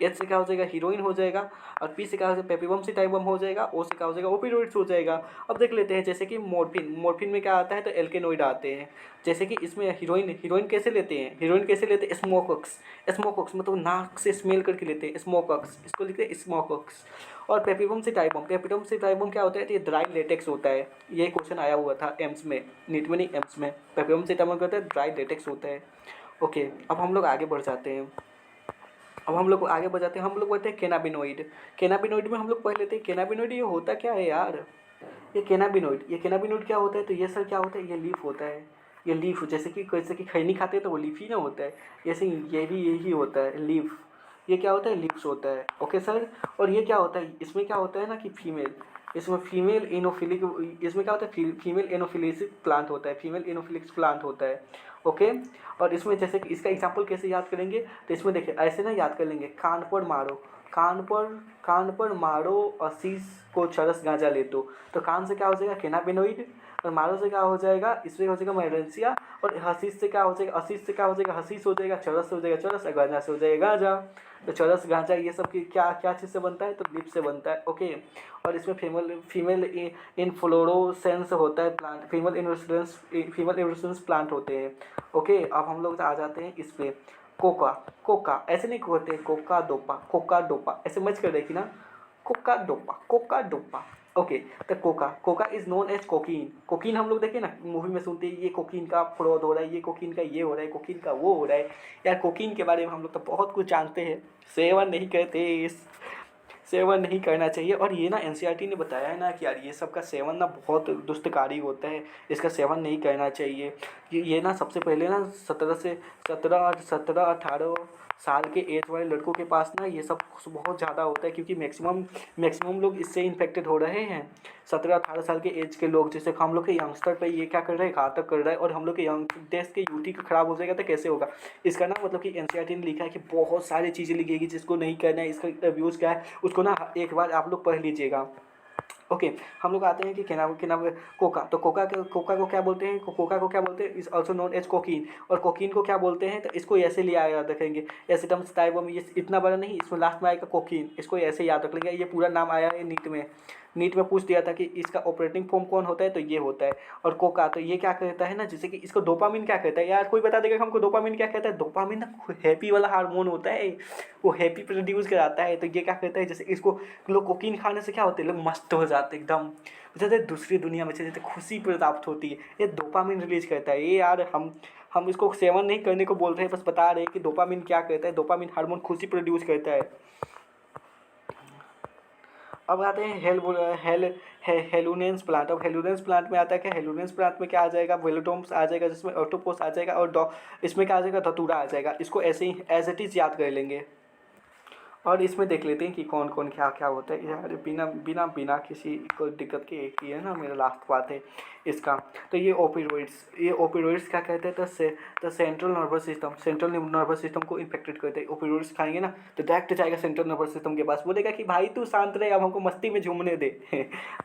एच से क्या हो जाएगा हीरोइन हो जाएगा, और पी से क्या हो जाएगा पेप्सिबम से टाइप बम हो जाएगा, ओ से क्या हो जाएगा ओपियोइड्स हो जाएगा। अब देख लेते हैं, जैसे कि मॉर्फिन, मॉर्फिन में क्या आता है, तो एल्केनोइड आते हैं। जैसे कि इसमें हीरोइन, हीरोइन कैसे लेते हैं, हीरोइन कैसे लेते हैं, स्मोकक्स, स्मोकक्स मतलब नाक से स्मेल करके लेते हैं, स्मोकक्स, इसको लिखते हैं स्मोकक्स। और पेप्सिबम से टाइप बम, पेप्सिबम से टाइप बम क्या होता है, तो ये ड्राई लेटेक्स होता है। ये क्वेश्चन आया हुआ था एम्स में, नीट में नहीं एम्स में। पेप्सिबम से टाइप बम क्या होता है, ड्राई लेटेक्स होता है। ओके, अब हम लोग आगे बढ़ जाते हैं। अब हम लोग आगे बढ़ जाते हैं, हम लोग बोलते हैं कैनाबिनोइड। कैनाबिनोइड में हम लोग पढ़ लेते हैं कैनाबिनोइड ये होता क्या है यार। ये कैनाबिनोइड, ये कैनाबिनोइड क्या होता है, तो ये सर क्या होता है, ये लीफ होता है। ये लीफ, जैसे कि खैनी खाते हैं तो वो लीफ ही ना होता है, जैसे ये भी यही होता है लीफ। ये क्या होता है, लीव्स होता है। Okay sir. और ये क्या होता है, इसमें क्या होता है ना कि फीमेल, इसमें फीमेल इनोफिलिक, इसमें क्या होता है फीमेल इनोफिलिक प्लांट होता है, फीमेल इनोफिलिक प्लांट होता है। ओके। और इसमें जैसे कि इसका एग्जांपल कैसे याद करेंगे, तो इसमें देखिए ऐसे ना याद कर लेंगे, कान पर मारो, कान पर मारो असीस को चरस गांजा ले तो कान से क्या हो जाएगा कैनाबिनोइड, और मारो से क्या हो जाएगा, इससे हो जाएगा माइरेंसिया, और हसीस से क्या हो जाएगा, असीस से क्या हो जाएगा हसीस हो जाएगा, चरस से हो जाएगा चरस, गांजा से हो जाएगा गांजा। तो चरस गांजा ये सब की क्या क्या चीज़ से बनता है, तो लिप से बनता है। ओके। और इसमें फीमेल इनफ्लोरोसेंस होता है प्लांट, फीमेल इन्फ्लोरेसेंस प्लांट होते हैं। ओके। अब हम लोग आ जाते हैं इस पे कोका। कोका ऐसे नहीं कहते हैं, कोका डोपा, कोका डोपा ऐसे मच कर देखी ना, coca dopa, coca dopa. Okay. तो coca, coca is known as cocaine. Cocaine हम लोग देखे ना मूवी में सुनते हैं, ये कोकीन का फ्रॉड हो रहा है, ये कोकीन का ये हो रहा है, कोकीन का वो हो रहा है। यार कोकीन के बारे में हम लोग तो बहुत कुछ जानते हैं, सेवन नहीं कहते, सेवन नहीं करना चाहिए। और ये ना एनसीईआरटी ने बताया है ना कि यार ये सब का सेवन ना बहुत दुष्टकारी होता है, इसका सेवन नहीं करना चाहिए। ये ना सबसे पहले ना 17 साल के एज वाले लड़कों के पास ना ये सब बहुत ज़्यादा होता है, क्योंकि मैक्सिमम लोग इससे इन्फेक्टेड हो रहे हैं। 17-18 साल के एज के लोग, जैसे हम लोग के यंगस्टर पे ये क्या कर रहे हैं, घातक कर रहा है। और हम लोग के यंग देश के यूटी का खराब हो जाएगा तो कैसे होगा। इसका ना मतलब कि एनसीईआरटी ने लिखा है कि बहुत सारी चीज़ें लिखेगी जिसको नहीं करना है, इसका अब्यूज़ क्या है उसको ना एक बार आप लोग पढ़ लीजिएगा। ओके। हम लोग आते हैं कि क्या नाम कोका। तो कोका को क्या बोलते हैं, कोका को क्या बोलते हैं, is also known as cocaine. और कोकीन को क्या बोलते हैं, तो इसको ऐसे लिया याद रखेंगे, एसिटम स्टाइबम, ये इतना बड़ा नहीं, इसमें लास्ट में आएगा कोकीन, इसको ऐसे याद रख लेंगे। ये पूरा नाम आया है नीट में, नीट में पूछ दिया था कि इसका ऑपरेटिंग फॉर्म कौन होता है, तो ये होता है। और कोका तो ये क्या कहता है ना, जैसे कि इसको डोपामिन क्या कहता है, यार कोई बता देगा हमको डोपामिन क्या कहता है। डोपामिन ना हैप्पी वाला हार्मोन होता है, वो हैप्पी प्रोड्यूस कराता है। तो ये क्या कहता है, जैसे इसको लोग कोकीन खाने से क्या होते हैं, लोग मस्त हो जाते हैं एकदम, जैसे दूसरी दुनिया में जैसे खुशी प्राप्त होती है, ये डोपामिन रिलीज करता है। ये यार हम इसको सेवन नहीं करने को बोल रहे हैं, बस बता रहे हैं कि डोपामिन क्या कहता है। डोपामिन हार्मोन खुशी प्रोड्यूस करता है। अब आते हैं हेलुनेंस प्लांट। अब हेलुनेंस प्लांट में आता है क्या, हेलुनेंस प्लांट में क्या आ जाएगा, वेलोडोम्स आ जाएगा, जिसमें ऑक्टोपस आ जाएगा, और इसमें क्या आ जाएगा, धतूरा आ जाएगा। इसको ऐसे ही एज इट इज़ याद कर लेंगे। और इसमें देख लेते हैं कि कौन कौन क्या क्या होता है यार, बिना बिना बिना किसी को दिक्कत के। एक ही है ना मेरा लास्ट बात है इसका। तो ये ओपियोइड्स क्या कहते हैं, तो central nervous system, central nervous system को इन्फेक्टेड करते हैं। ओपियोइड्स खाएंगे ना तो डायरेक्ट जाएगा सेंट्रल नर्वस सिस्टम के पास, बोलेगा कि भाई तू शांत रहे, अब हमको मस्ती में झूमने दे।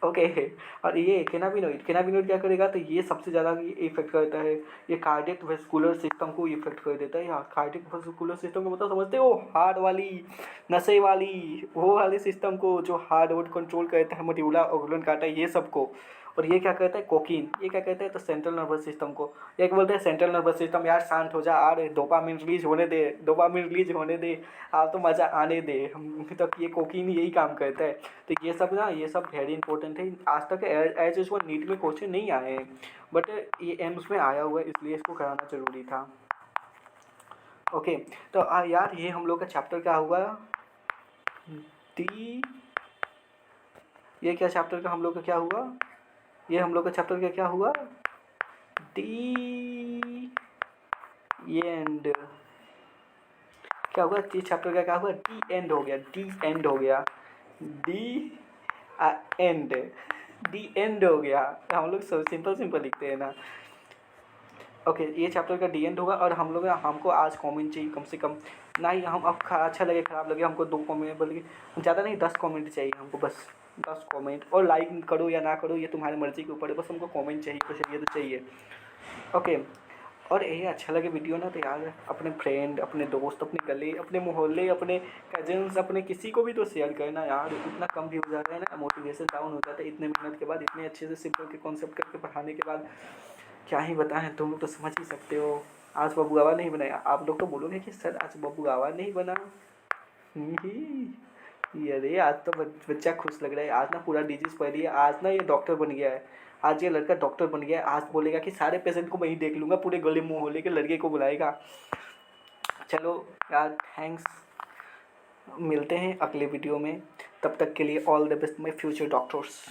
ओके। और ये कैनाबिनोइड क्या करेगा, तो ये सबसे ज़्यादा इफेक्ट करता है, ये कार्डियक वेस्कुलर सिस्टम को इफेक्ट कर देता है यार। कार्डियक वेस्कुलर सिस्टम को मतलब समझते हो, हार्ट वाली, नशे वाली, वो वाले सिस्टम को जो हार्ट वोट कंट्रोल करता है, मड्यूला ऑर्गन काटा ये सब को। और ये क्या कहता है कोकीन, ये क्या कहता है, तो सेंट्रल नर्वस सिस्टम को। एक बोलते हैं सेंट्रल नर्वस सिस्टम यार शांत हो जा, आ रे डोपामिन रिलीज होने दे, डोपामिन रिलीज होने दे, आप तो मज़ा आने दे। तो ये कोकीन यही काम करता है। तो ये सब ना, ये सब वेरी इंपॉर्टेंट है। आज तक एज यूजुअल नीट में क्वेश्चन नहीं आए हैं, बट ये एम्स में आया हुआ है, इसलिए इसको कराना ज़रूरी था। ओके। तो यार ये हम लोग का चैप्टर क्या हुआ, डी, ये क्या चैप्टर का हम लोग का क्या हुआ, ये हम लोग का चैप्टर का क्या हुआ, डी, ये एंड क्या होगा, ये चैप्टर का क्या हुआ, डी एंड हो गया, डी एंड हो गया, डी एंड, डी एंड हो गया। हम लोग सिंपल सिंपल लिखते हैं ना। ओके ये चैप्टर का डी एंड होगा। और हम लोग हमको आज कमेंट चाहिए कम से कम, ना ही हम अब अच्छा लगे खराब लगे, हमको 2 कमेंट, बल्कि ज़्यादा नहीं 10 कमेंट चाहिए हमको, बस 10 कमेंट। और लाइक करो या ना करो ये तुम्हारी मर्ज़ी के ऊपर है, बस हमको कमेंट चाहिए, कुछ ये तो चाहिए। ओके और ये अच्छा लगे वीडियो ना तो यार अपने फ्रेंड, अपने दोस्त, अपने गले, अपने मोहल्ले, अपने कजन्स, अपने किसी को भी तो शेयर करना यार। इतना कम भी हो जाता है ना, मोटिवेशन डाउन हो जाता है इतने मेहनत के बाद, इतने अच्छे से सिंपल के कॉन्सेप्ट करके पढ़ाने के बाद। क्या ही बताएं, तुम लोग तो समझ ही सकते हो। आज बबू आवा नहीं बनाया, आप लोग तो बोलोगे कि सर आज बबू आवा नहीं बना। अरे आज तो बच्चा खुश लग रहा है, आज ना पूरा डिजीज फैल है, आज ना ये डॉक्टर बन गया है, आज ये लड़का डॉक्टर बन गया है, आज बोलेगा कि सारे पेशेंट को मैं ही देख लूँगा, पूरे गले मोहल्ले के लड़के को बुलाएगा। चलो यार थैंक्स, मिलते हैं अगले वीडियो में, तब तक के लिए all the best my future doctors.